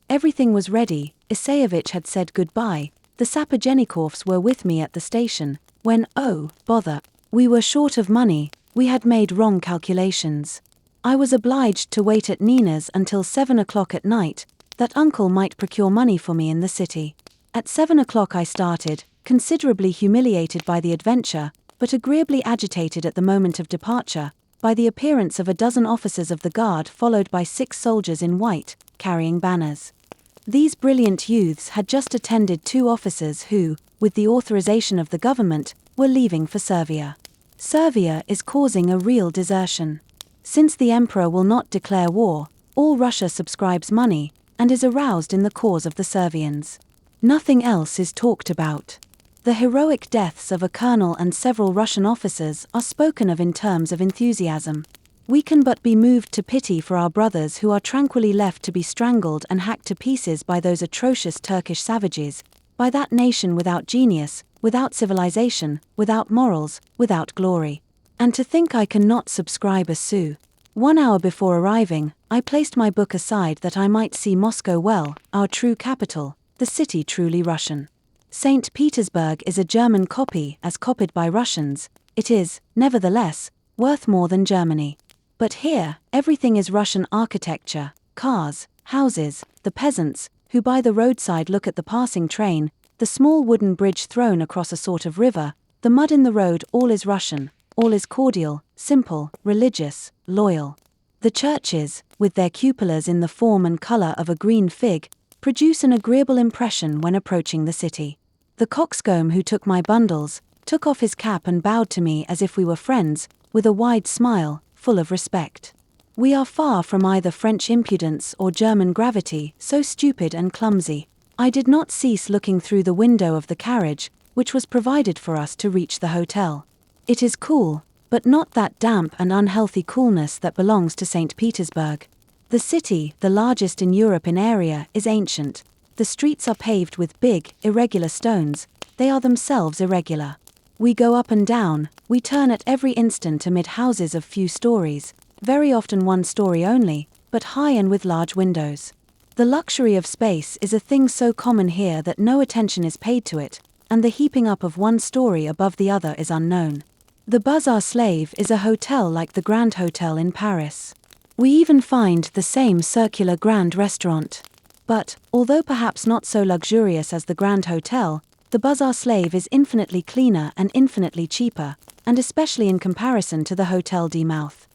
A: Everything was ready. Isayevich had said goodbye. The Sapojenikovs were with me at the station, when, oh, bother, we were short of money, we had made wrong calculations. I was obliged to wait at Nina's until 7 o'clock at night, that uncle might procure money for me in the city. At 7 o'clock I started, considerably humiliated by the adventure, but agreeably agitated at the moment of departure, by the appearance of a dozen officers of the guard followed by 6 soldiers in white, carrying banners. These brilliant youths had just attended 2 officers who, with the authorization of the government, were leaving for Servia. Servia is causing a real desertion. Since the emperor will not declare war, all Russia subscribes money, and is aroused in the cause of the Servians. Nothing else is talked about. The heroic deaths of a colonel and several Russian officers are spoken of in terms of enthusiasm. We can but be moved to pity for our brothers who are tranquilly left to be strangled and hacked to pieces by those atrocious Turkish savages, by that nation without genius, without civilization, without morals, without glory. And to think I cannot subscribe a sou. 1 hour before arriving, I placed my book aside that I might see Moscow well, our true capital, the city truly Russian. St. Petersburg is a German copy as copied by Russians. It is, nevertheless, worth more than Germany. But here, everything is Russian architecture, cars, houses, the peasants, who by the roadside look at the passing train, the small wooden bridge thrown across a sort of river, the mud in the road, all is Russian, all is cordial, simple, religious, loyal. The churches, with their cupolas in the form and color of a green fig, produce an agreeable impression when approaching the city. The coxcomb who took my bundles, took off his cap and bowed to me as if we were friends, with a wide smile, full of respect. We are far from either French impudence or German gravity, so stupid and clumsy. I did not cease looking through the window of the carriage, which was provided for us to reach the hotel. It is cool, but not that damp and unhealthy coolness that belongs to St. Petersburg. The city, the largest in Europe in area, is ancient. The streets are paved with big, irregular stones. They are themselves irregular. We go up and down, we turn at every instant amid houses of few stories, very often 1 story only, but high and with large windows. The luxury of space is a thing so common here that no attention is paid to it, and the heaping up of 1 story above the other is unknown. The Bazaar Slave is a hotel like the Grand Hotel in Paris. We even find the same circular Grand Restaurant. But, although perhaps not so luxurious as the Grand Hotel, the Bazaar Slave is infinitely cleaner and infinitely cheaper, and especially in comparison to the Hotel de Mouth.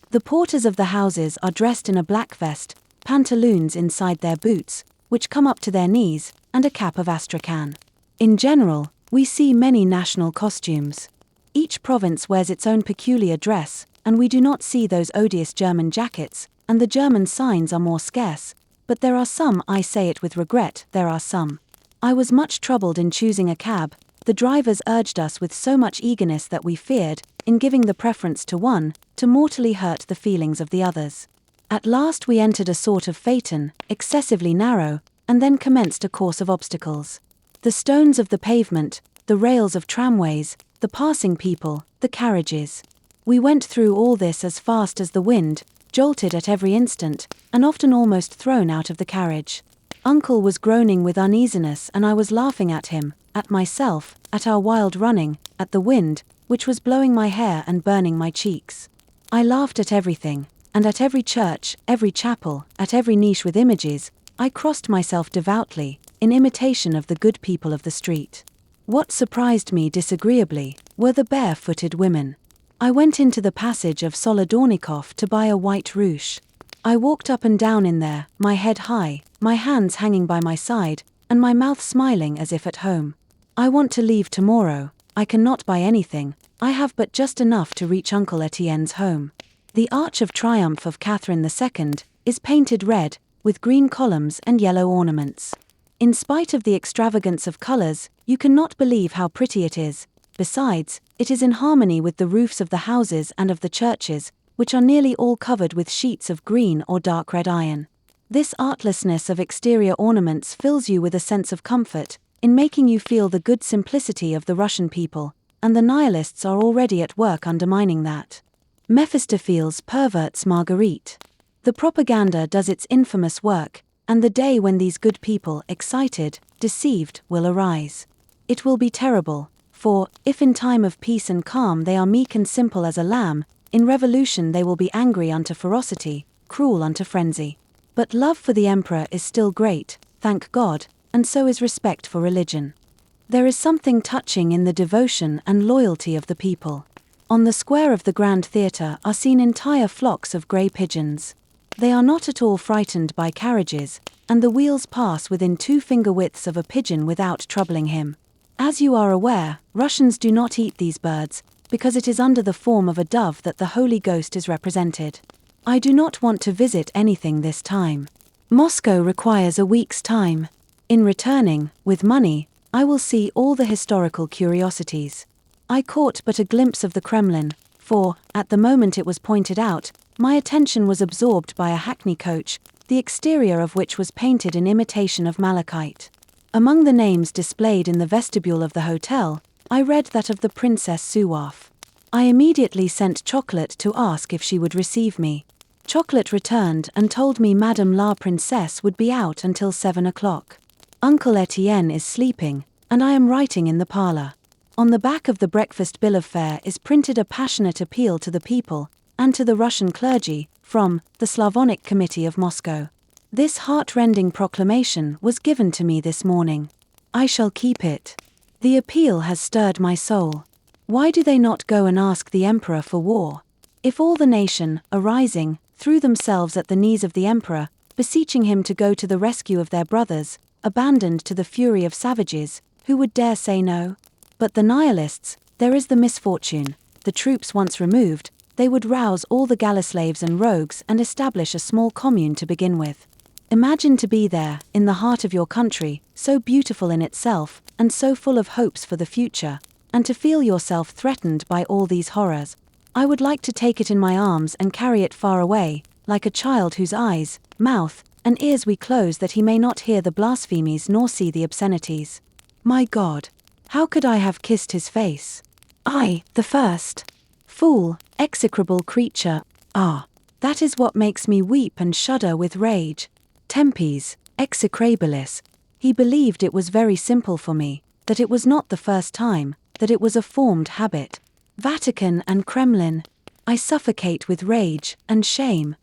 A: The porters of the houses are dressed in a black vest, pantaloons inside their boots, which come up to their knees, and a cap of astrakhan. In general, we see many national costumes. Each province wears its own peculiar dress, and we do not see those odious German jackets, and the German signs are more scarce, but there are some, I say it with regret, there are some. I was much troubled in choosing a cab. The drivers urged us with so much eagerness that we feared, in giving the preference to one, to mortally hurt the feelings of the others. At last we entered a sort of phaeton, excessively narrow, and then commenced a course of obstacles. The stones of the pavement, the rails of tramways, the passing people, the carriages. We went through all this as fast as the wind, jolted at every instant, and often almost thrown out of the carriage. Uncle was groaning with uneasiness and I was laughing at him, at myself, at our wild running, at the wind, which was blowing my hair and burning my cheeks. I laughed at everything, and at every church, every chapel, at every niche with images, I crossed myself devoutly, in imitation of the good people of the street. What surprised me disagreeably were the bare-footed women. I went into the passage of Solodornikov to buy a white ruche. I walked up and down in there, my head high, my hands hanging by my side, and my mouth smiling as if at home. I want to leave tomorrow. I cannot buy anything. I have but just enough to reach Uncle Etienne's home. The Arch of Triumph of Catherine II is painted red, with green columns and yellow ornaments. In spite of the extravagance of colors, you cannot believe how pretty it is. Besides, it is in harmony with the roofs of the houses and of the churches, which are nearly all covered with sheets of green or dark red iron. This artlessness of exterior ornaments fills you with a sense of comfort, in making you feel the good simplicity of the Russian people, and the nihilists are already at work undermining that. Mephistopheles perverts Marguerite. The propaganda does its infamous work, and the day when these good people, excited, deceived, will arise. It will be terrible, for, if in time of peace and calm they are meek and simple as a lamb, in revolution they will be angry unto ferocity, cruel unto frenzy. But love for the emperor is still great, thank God, and so is respect for religion. There is something touching in the devotion and loyalty of the people. On the square of the Grand Theatre are seen entire flocks of grey pigeons. They are not at all frightened by carriages, and the wheels pass within 2 finger widths of a pigeon without troubling him. As you are aware, Russians do not eat these birds, because it is under the form of a dove that the Holy Ghost is represented. I do not want to visit anything this time. Moscow requires a week's time. In returning, with money, I will see all the historical curiosities. I caught but a glimpse of the Kremlin, for, at the moment it was pointed out, my attention was absorbed by a hackney coach, the exterior of which was painted in imitation of malachite. Among the names displayed in the vestibule of the hotel, I read that of the Princess Suwaf. I immediately sent Chocolate to ask if she would receive me. Chocolate returned and told me Madame la Princesse would be out until 7 o'clock. Uncle Etienne is sleeping, and I am writing in the parlor. On the back of the breakfast bill of fare is printed a passionate appeal to the people, and to the Russian clergy, from the Slavonic Committee of Moscow. This heart-rending proclamation was given to me this morning. I shall keep it. The appeal has stirred my soul. Why do they not go and ask the emperor for war? If all the nation, arising, threw themselves at the knees of the emperor, beseeching him to go to the rescue of their brothers, abandoned to the fury of savages, who would dare say no? But the nihilists, there is the misfortune, the troops once removed, they would rouse all the galley slaves and rogues and establish a small commune to begin with. Imagine to be there, in the heart of your country, so beautiful in itself, and so full of hopes for the future, and to feel yourself threatened by all these horrors. I would like to take it in my arms and carry it far away, like a child whose eyes, mouth, and ears we close that he may not hear the blasphemies nor see the obscenities. My God! How could I have kissed his face? I, the first! Fool, execrable creature, that is what makes me weep and shudder with rage. Tempes, execrabilis. He believed it was very simple for me, that it was not the first time, that it was a formed habit. Vatican and Kremlin. I suffocate with rage and shame.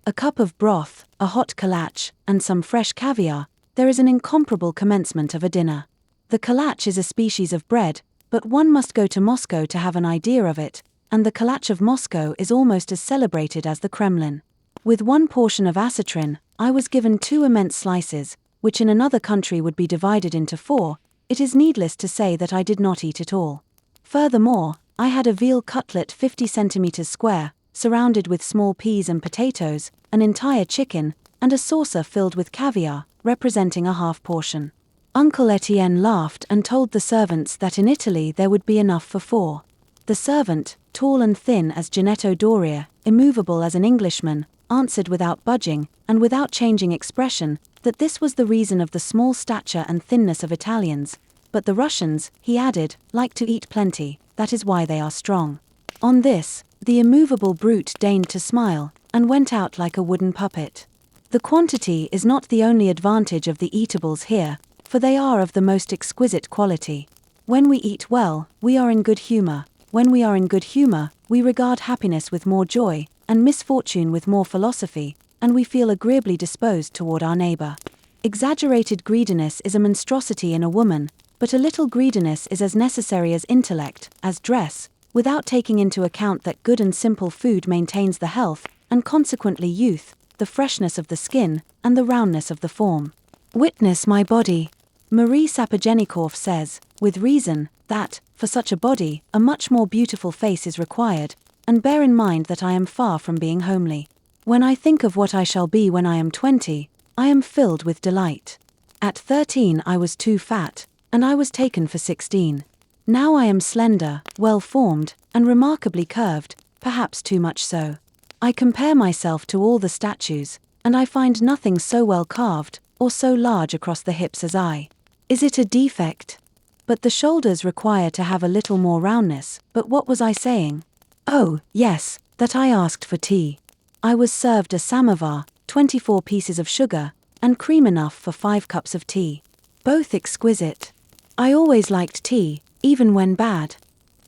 A: A cup of broth, a hot kalach, and some fresh caviar, there is an incomparable commencement of a dinner. The kalach is a species of bread, but one must go to Moscow to have an idea of it, and the kalach of Moscow is almost as celebrated as the Kremlin. With 1 portion of acetrin, I was given 2 immense slices, which in another country would be divided into 4. It is needless to say that I did not eat it all. Furthermore, I had a veal cutlet 50 centimeters square, surrounded with small peas and potatoes, an entire chicken, and a saucer filled with caviar, representing a half portion. Uncle Etienne laughed and told the servants that in Italy there would be enough for 4. The servant, tall and thin as Ginetto Doria, immovable as an Englishman, answered without budging, and without changing expression, that this was the reason of the small stature and thinness of Italians, but the Russians, he added, like to eat plenty, that is why they are strong. On this, the immovable brute deigned to smile, and went out like a wooden puppet. The quantity is not the only advantage of the eatables here, for they are of the most exquisite quality. When we eat well, we are in good humor. When we are in good humor, we regard happiness with more joy, and misfortune with more philosophy, and we feel agreeably disposed toward our neighbor. Exaggerated greediness is a monstrosity in a woman, but a little greediness is as necessary as intellect, as dress, without taking into account that good and simple food maintains the health, and consequently youth, the freshness of the skin, and the roundness of the form. Witness my body. Marie Sapogenikoff says, with reason, that, for such a body, a much more beautiful face is required, and bear in mind that I am far from being homely. When I think of what I shall be when I am 20, I am filled with delight. At 13 I was too fat, and I was taken for 16. Now I am slender, well-formed, and remarkably curved, perhaps too much so. I compare myself to all the statues, and I find nothing so well carved, or so large across the hips as I. Is it a defect? But the shoulders require to have a little more roundness. But what was I saying? Oh, yes, that I asked for tea. I was served a samovar, 24 pieces of sugar, and cream enough for 5 cups of tea. Both exquisite. I always liked tea, even when bad.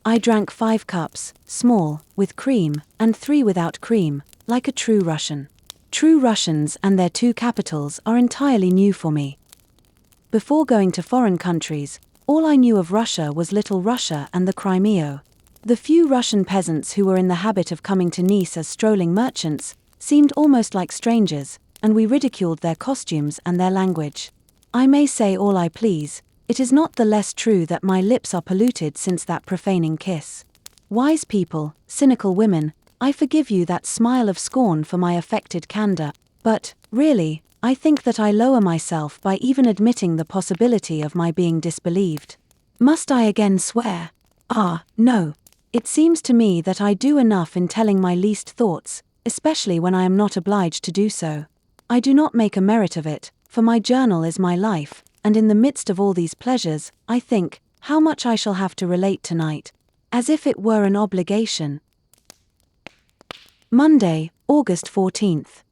A: I drank 5 cups, small, with cream, and 3 without cream, like a true Russian. True Russians and their 2 capitals are entirely new for me. Before going to foreign countries, all I knew of Russia was Little Russia and the Crimea. The few Russian peasants who were in the habit of coming to Nice as strolling merchants seemed almost like strangers, and we ridiculed their costumes and their language. I may say all I please, it is not the less true that my lips are polluted since that profaning kiss. Wise people, cynical women, I forgive you that smile of scorn for my affected candor, but, really, I think that I lower myself by even admitting the possibility of my being disbelieved. Must I again swear? Ah, no. It seems to me that I do enough in telling my least thoughts, especially when I am not obliged to do so. I do not make a merit of it, for my journal is my life, and in the midst of all these pleasures, I think, how much I shall have to relate tonight, as if it were an obligation. Monday, August 14th.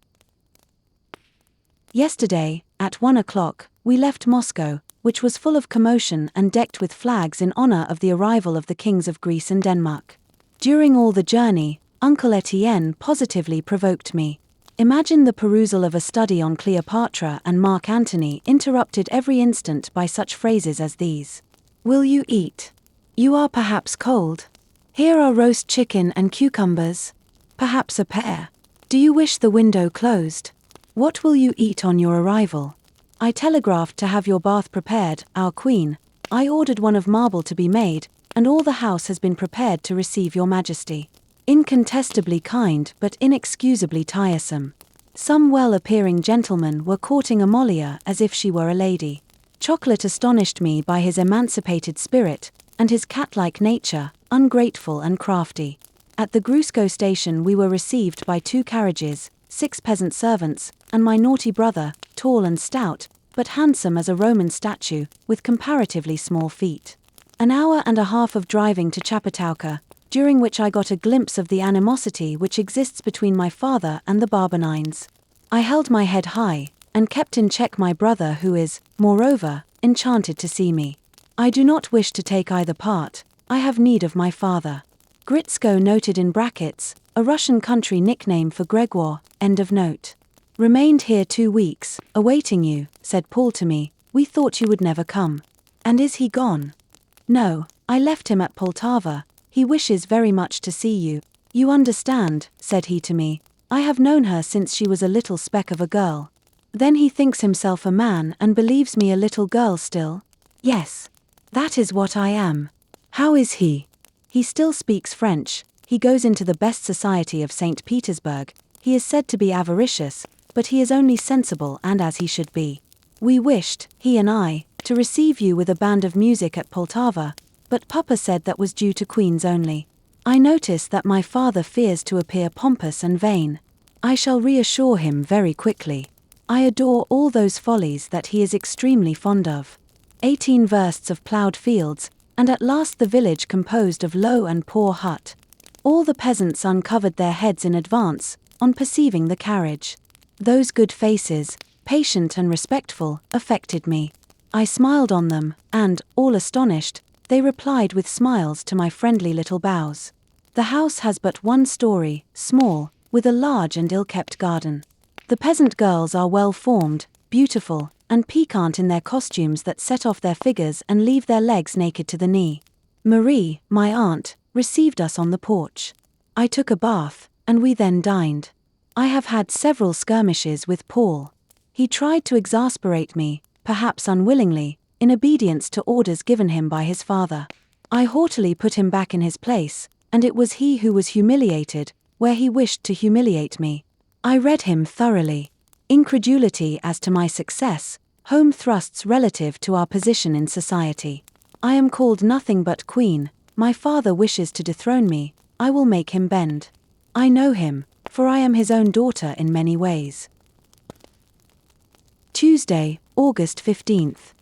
A: Yesterday, at 1 o'clock, we left Moscow, which was full of commotion and decked with flags in honor of the arrival of the kings of Greece and Denmark. During all the journey, Uncle Etienne positively provoked me. Imagine the perusal of a study on Cleopatra and Mark Antony interrupted every instant by such phrases as these. Will you eat? You are perhaps cold. Here are roast chicken and cucumbers. Perhaps a pear. Do you wish the window closed? What will you eat on your arrival? I telegraphed to have your bath prepared, our queen. I ordered one of marble to be made, and all the house has been prepared to receive your majesty. Incontestably kind but inexcusably tiresome. Some well-appearing gentlemen were courting Amalia as if she were a lady. Chocolate astonished me by his emancipated spirit, and his cat-like nature, ungrateful and crafty. At the Grusko station we were received by 2 carriages, 6 peasant servants, and my naughty brother, tall and stout, but handsome as a Roman statue, with comparatively small feet. An hour and a half of driving to Chapatauka, during which I got a glimpse of the animosity which exists between my father and the Barbonines. I held my head high, and kept in check my brother who is, moreover, enchanted to see me. I do not wish to take either part, I have need of my father. Gritsko noted in brackets, a Russian country nickname for Gregor, end of note. Remained here 2 weeks, awaiting you, said Paul to me, we thought you would never come. And is he gone? No, I left him at Poltava, he wishes very much to see you. You understand, said he to me, I have known her since she was a little speck of a girl. Then he thinks himself a man and believes me a little girl still? Yes. That is what I am. How is he? He still speaks French, he goes into the best society of St. Petersburg, he is said to be avaricious, but he is only sensible and as he should be. We wished, he and I, to receive you with a band of music at Poltava, but Papa said that was due to queens only. I notice that my father fears to appear pompous and vain. I shall reassure him very quickly. I adore all those follies that he is extremely fond of. 18 versts of ploughed fields, and at last the village composed of low and poor hut. All the peasants uncovered their heads in advance, on perceiving the carriage. Those good faces, patient and respectful, affected me. I smiled on them, and, all astonished, they replied with smiles to my friendly little bows. The house has but 1 story, small, with a large and ill-kept garden. The peasant girls are well-formed, beautiful, and piquant in their costumes that set off their figures and leave their legs naked to the knee. Marie, my aunt, received us on the porch. I took a bath, and we then dined. I have had several skirmishes with Paul. He tried to exasperate me, perhaps unwillingly, in obedience to orders given him by his father. I haughtily put him back in his place, and it was he who was humiliated, where he wished to humiliate me. I read him thoroughly. Incredulity as to my success, Home thrusts relative to our position in society. I am called nothing but queen. My father wishes to dethrone me. I will make him bend. I know him, for I am his own daughter in many ways. Tuesday, August 15th.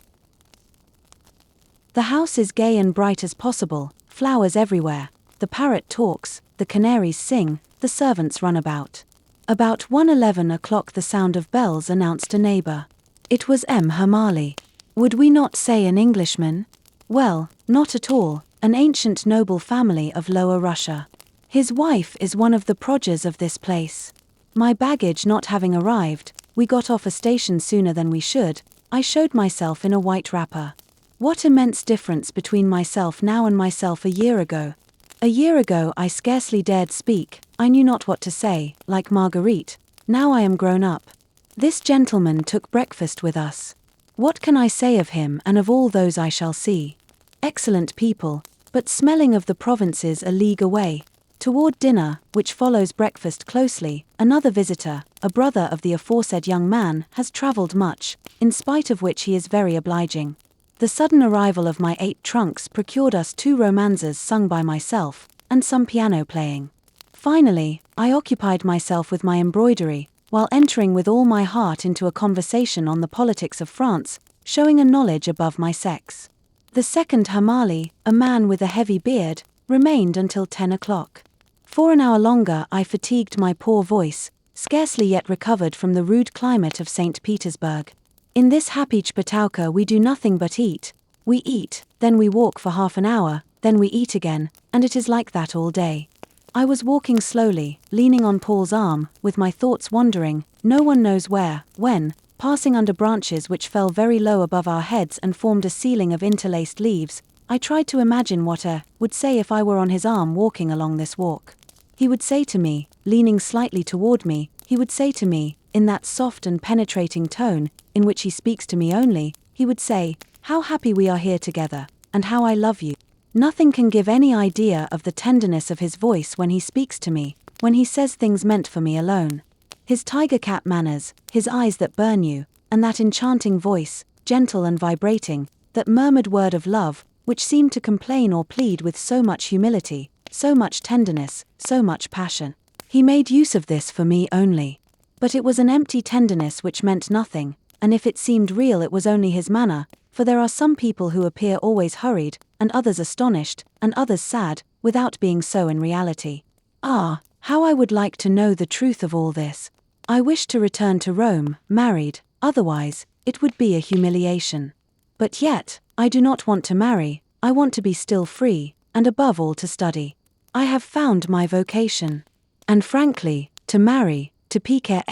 A: The house is gay and bright as possible, flowers everywhere. The parrot talks, the canaries sing, the servants run about. About 11 o'clock the sound of bells announced a neighbor. It was M. Hermali. Would we not say an Englishman? Well, not at all, an ancient noble family of Lower Russia. His wife is one of the progers of this place. My baggage not having arrived, we got off a station sooner than we should. I showed myself in a white wrapper. What immense difference between myself now and myself a year ago. A year ago I scarcely dared speak, I knew not what to say, like Marguerite. Now I am grown up. This gentleman took breakfast with us. What can I say of him and of all those I shall see? Excellent people, but smelling of the provinces a league away. Toward dinner, which follows breakfast closely, another visitor, a brother of the aforesaid young man, has travelled much, in spite of which he is very obliging. The sudden arrival of my 8 trunks procured us 2 romanzas sung by myself, and some piano playing. Finally, I occupied myself with my embroidery, while entering with all my heart into a conversation on the politics of France, showing a knowledge above my sex. The second Hermali, a man with a heavy beard, remained until 10 o'clock. For an hour longer I fatigued my poor voice, scarcely yet recovered from the rude climate of St. Petersburg. In this happy Chpatauka we do nothing but eat. We eat, then we walk for half an hour, then we eat again, and it is like that all day. I was walking slowly, leaning on Paul's arm, with my thoughts wandering, no one knows where, when, passing under branches which fell very low above our heads and formed a ceiling of interlaced leaves, I tried to imagine what would say if I were on his arm walking along this walk. He would say to me, leaning slightly toward me, he would say to me, in that soft and penetrating tone, in which he speaks to me only, he would say, "How happy we are here together, and how I love you." Nothing can give any idea of the tenderness of his voice when he speaks to me, when he says things meant for me alone. His tiger cat manners, his eyes that burn you, and that enchanting voice, gentle and vibrating, that murmured word of love, which seemed to complain or plead with so much humility, so much tenderness, so much passion. He made use of this for me only. But it was an empty tenderness which meant nothing, and if it seemed real it was only his manner, for there are some people who appear always hurried, and others astonished, and others sad, without being so in reality. Ah, how I would like to know the truth of all this. I wish to return to Rome, married, otherwise, it would be a humiliation. But yet, I do not want to marry, I want to be still free, and above all to study. I have found my vocation. And frankly, to marry, to piquer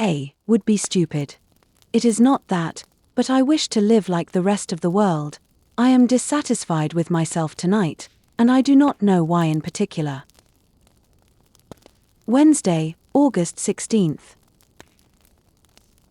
A: would be stupid. It is not that, but I wish to live like the rest of the world. I am dissatisfied with myself tonight, and I do not know why in particular. Wednesday, August 16th.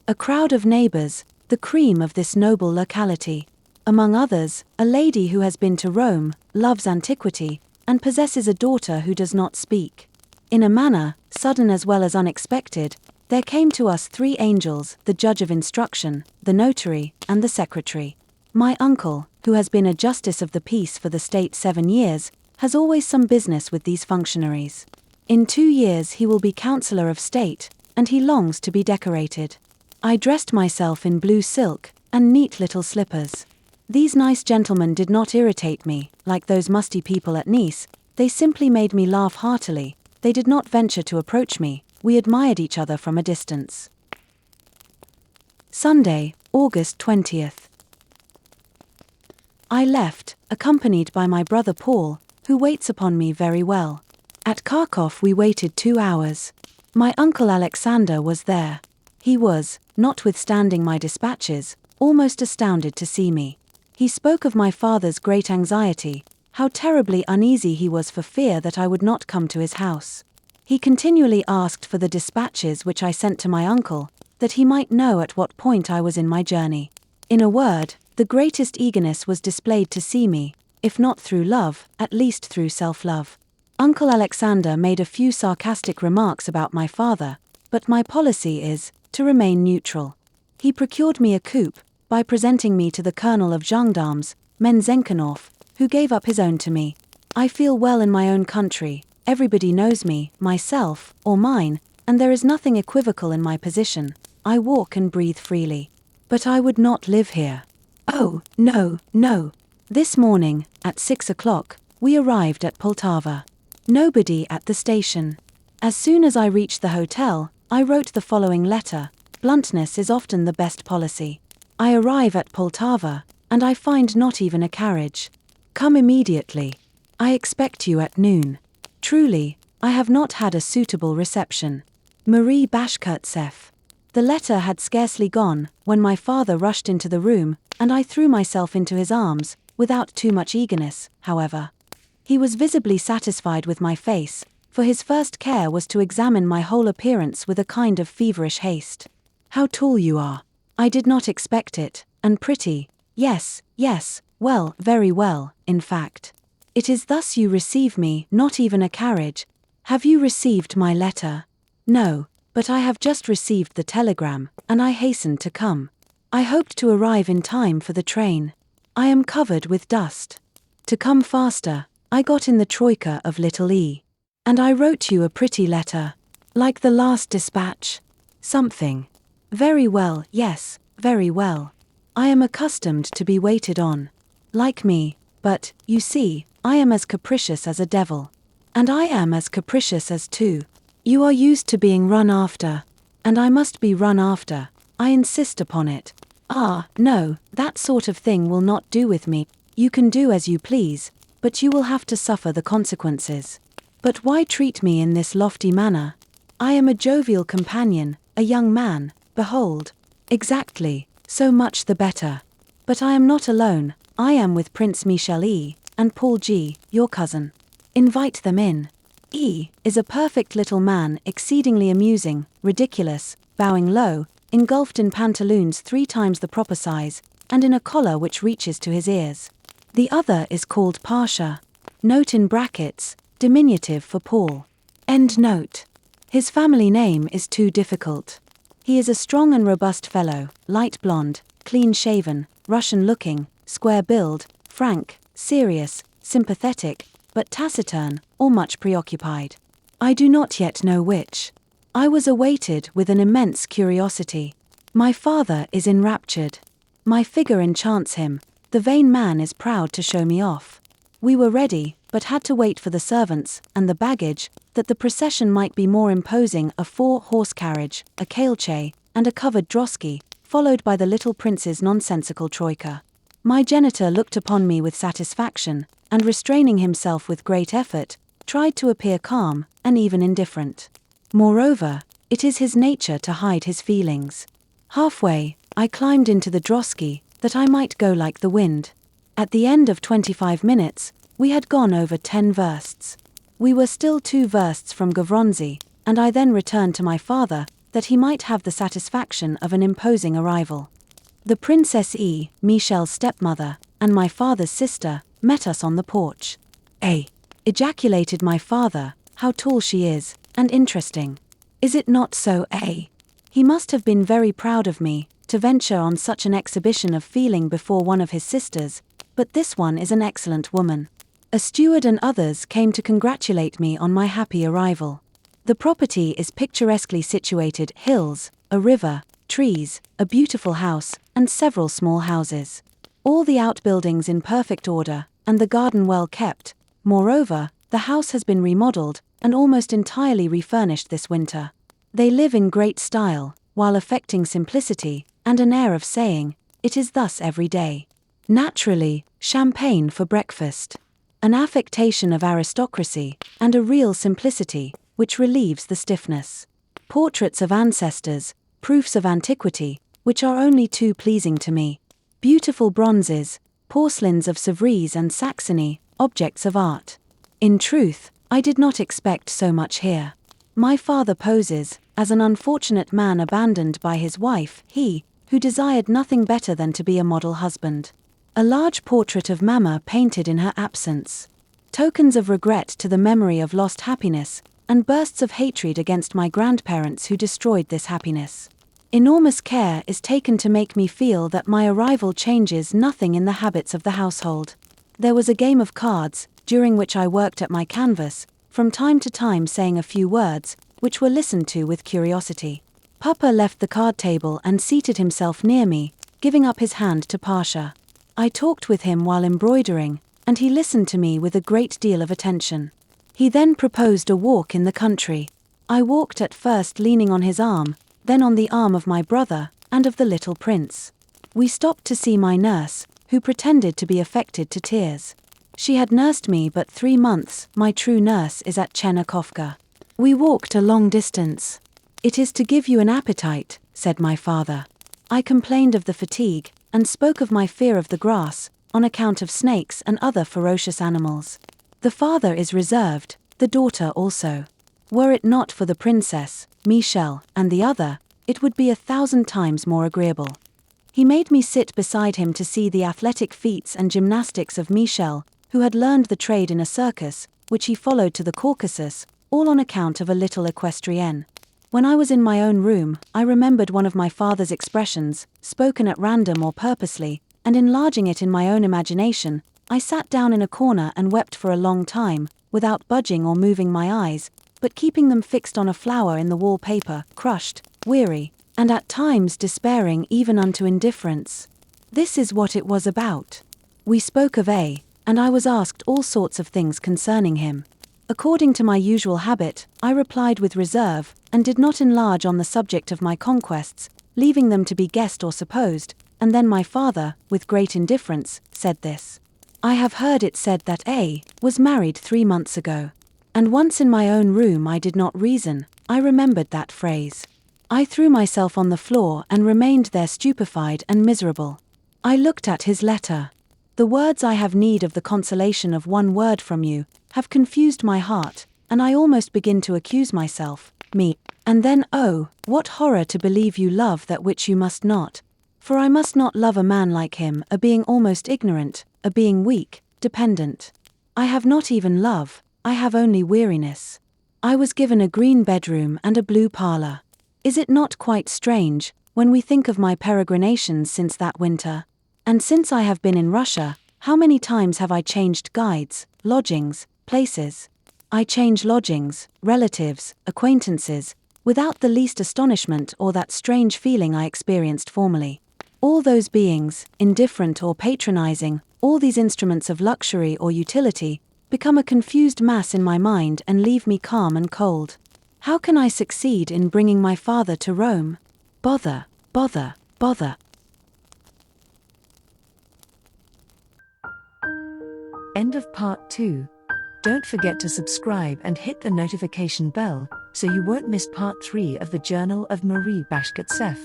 A: A crowd of neighbors, the cream of this noble locality. Among others, a lady who has been to Rome, loves antiquity, and possesses a daughter who does not speak. In a manner, sudden as well as unexpected, there came to us 3 angels, the judge of instruction, the notary, and the secretary. My uncle, who has been a justice of the peace for the state 7 years, has always some business with these functionaries. In 2 years he will be councillor of state, and he longs to be decorated. I dressed myself in blue silk, and neat little slippers. These nice gentlemen did not irritate me, like those musty people at Nice, they simply made me laugh heartily, they did not venture to approach me, we admired each other from a distance. Sunday, August 20th. I left, accompanied by my brother Paul, who waits upon me very well. At Kharkov we waited 2 hours. My uncle Alexander was there. He was, notwithstanding my dispatches, almost astounded to see me. He spoke of my father's great anxiety, how terribly uneasy he was for fear that I would not come to his house. He continually asked for the dispatches which I sent to my uncle, that he might know at what point I was in my journey. In a word, the greatest eagerness was displayed to see me, if not through love, at least through self-love. Uncle Alexander made a few sarcastic remarks about my father, but my policy is, to remain neutral. He procured me a coupe, by presenting me to the colonel of gendarmes, Menzenkenhoff, who gave up his own to me. I feel well in my own country, everybody knows me, myself, or mine, and there is nothing equivocal in my position. I walk and breathe freely. But I would not live here. Oh, no, no. This morning, at 6 o'clock, we arrived at Poltava. Nobody at the station. As soon as I reached the hotel, I wrote the following letter. Bluntness is often the best policy. I arrive at Poltava, and I find not even a carriage. Come immediately. I expect you at noon. Truly, I have not had a suitable reception. Marie Bashkirtseff. The letter had scarcely gone, when my father rushed into the room, and I threw myself into his arms, without too much eagerness, however. He was visibly satisfied with my face, for his first care was to examine my whole appearance with a kind of feverish haste. How tall you are. I did not expect it, and pretty. Yes, yes, well, very well, in fact. It is thus you receive me, not even a carriage. Have you received my letter? No, but I have just received the telegram, and I hastened to come. I hoped to arrive in time for the train. I am covered with dust. To come faster, I got in the troika of Little E. And I wrote you a pretty letter. Like the last dispatch. Something. Very well, yes, very well. I am accustomed to be waited on. Like me, but, you see, I am as capricious as a devil. And I am as capricious as two. You are used to being run after. And I must be run after. I insist upon it. Ah, no, that sort of thing will not do with me. You can do as you please, but you will have to suffer the consequences. But why treat me in this lofty manner? I am a jovial companion, a young man, behold. Exactly, so much the better. But I am not alone, I am with Prince Michel E. and Paul G., your cousin. Invite them in. E. is a perfect little man, exceedingly amusing, ridiculous, bowing low, engulfed in pantaloons 3 times the proper size, and in a collar which reaches to his ears. The other is called Pasha. Note in brackets, diminutive for Paul. End note. His family name is too difficult. He is a strong and robust fellow, light blonde, clean-shaven, Russian-looking, square build, frank, serious, sympathetic, but taciturn, or much preoccupied. I do not yet know which. I was awaited with an immense curiosity. My father is enraptured. My figure enchants him. The vain man is proud to show me off. We were ready, but had to wait for the servants, and the baggage, that the procession might be more imposing, a 4-horse carriage, a kalche, and a covered drosky, followed by the little prince's nonsensical troika. My genitor looked upon me with satisfaction, and restraining himself with great effort, tried to appear calm, and even indifferent. Moreover, it is his nature to hide his feelings. Halfway, I climbed into the drosky, that I might go like the wind. At the end of 25 minutes, we had gone over 10 versts. We were still 2 versts from Gavronzi, and I then returned to my father, that he might have the satisfaction of an imposing arrival. The Princess E., Michel's stepmother, and my father's sister, met us on the porch. Ejaculated my father, how tall she is, and interesting. Is it not so, He must have been very proud of me, to venture on such an exhibition of feeling before one of his sisters, but this one is an excellent woman. A steward and others came to congratulate me on my happy arrival. The property is picturesquely situated, hills, a river, trees, a beautiful house, and several small houses. All the outbuildings in perfect order, and the garden well kept. Moreover, the house has been remodeled, and almost entirely refurnished this winter. They live in great style, while affecting simplicity, and an air of saying, it is thus every day. Naturally, champagne for breakfast. An affectation of aristocracy, and a real simplicity, which relieves the stiffness. Portraits of ancestors, proofs of antiquity, which are only too pleasing to me. Beautiful bronzes, porcelains of Sevres and Saxony, objects of art. In truth, I did not expect so much here. My father poses, as an unfortunate man abandoned by his wife, he, who desired nothing better than to be a model husband. A large portrait of Mamma painted in her absence. Tokens of regret to the memory of lost happiness, and bursts of hatred against my grandparents who destroyed this happiness. Enormous care is taken to make me feel that my arrival changes nothing in the habits of the household. There was a game of cards, during which I worked at my canvas, from time to time saying a few words, which were listened to with curiosity. Papa left the card table and seated himself near me, giving up his hand to Pasha. I talked with him while embroidering, and he listened to me with a great deal of attention. He then proposed a walk in the country. I walked at first leaning on his arm, then on the arm of my brother, and of the little prince. We stopped to see my nurse, who pretended to be affected to tears. She had nursed me but 3 months, my true nurse is at Chernikovka. We walked a long distance. It is to give you an appetite, said my father. I complained of the fatigue, and spoke of my fear of the grass, on account of snakes and other ferocious animals. The father is reserved, the daughter also. Were it not for the princess, Michel, and the other, it would be 1,000 times more agreeable. He made me sit beside him to see the athletic feats and gymnastics of Michel, who had learned the trade in a circus, which he followed to the Caucasus, all on account of a little equestrienne. When I was in my own room, I remembered one of my father's expressions, spoken at random or purposely, and enlarging it in my own imagination, I sat down in a corner and wept for a long time, without budging or moving my eyes, but keeping them fixed on a flower in the wall-paper, crushed, weary, and at times despairing even unto indifference. This is what it was about. We spoke of A, and I was asked all sorts of things concerning him. According to my usual habit, I replied with reserve, and did not enlarge on the subject of my conquests, leaving them to be guessed or supposed, and then my father, with great indifference, said this. I have heard it said that A was married 3 months ago. And once in my own room I did not reason, I remembered that phrase. I threw myself on the floor and remained there stupefied and miserable. I looked at his letter. The words I have need of the consolation of one word from you, have confused my heart, and I almost begin to accuse myself, me, and then oh, what horror to believe you love that which you must not. For I must not love a man like him, a being almost ignorant, a being weak, dependent. I have not even love, I have only weariness. I was given a green bedroom and a blue parlor. Is it not quite strange, when we think of my peregrinations since that winter? And since I have been in Russia, how many times have I changed guides, lodgings, places? I change lodgings, relatives, acquaintances, without the least astonishment or that strange feeling I experienced formerly. All those beings, indifferent or patronizing, all these instruments of luxury or utility, become a confused mass in my mind and leave me calm and cold. How can I succeed in bringing my father to Rome? Bother, bother, bother.
B: End of part 2. Don't forget to subscribe and hit the notification bell, so you won't miss part 3 of the Journal of Marie Bashkirtseff.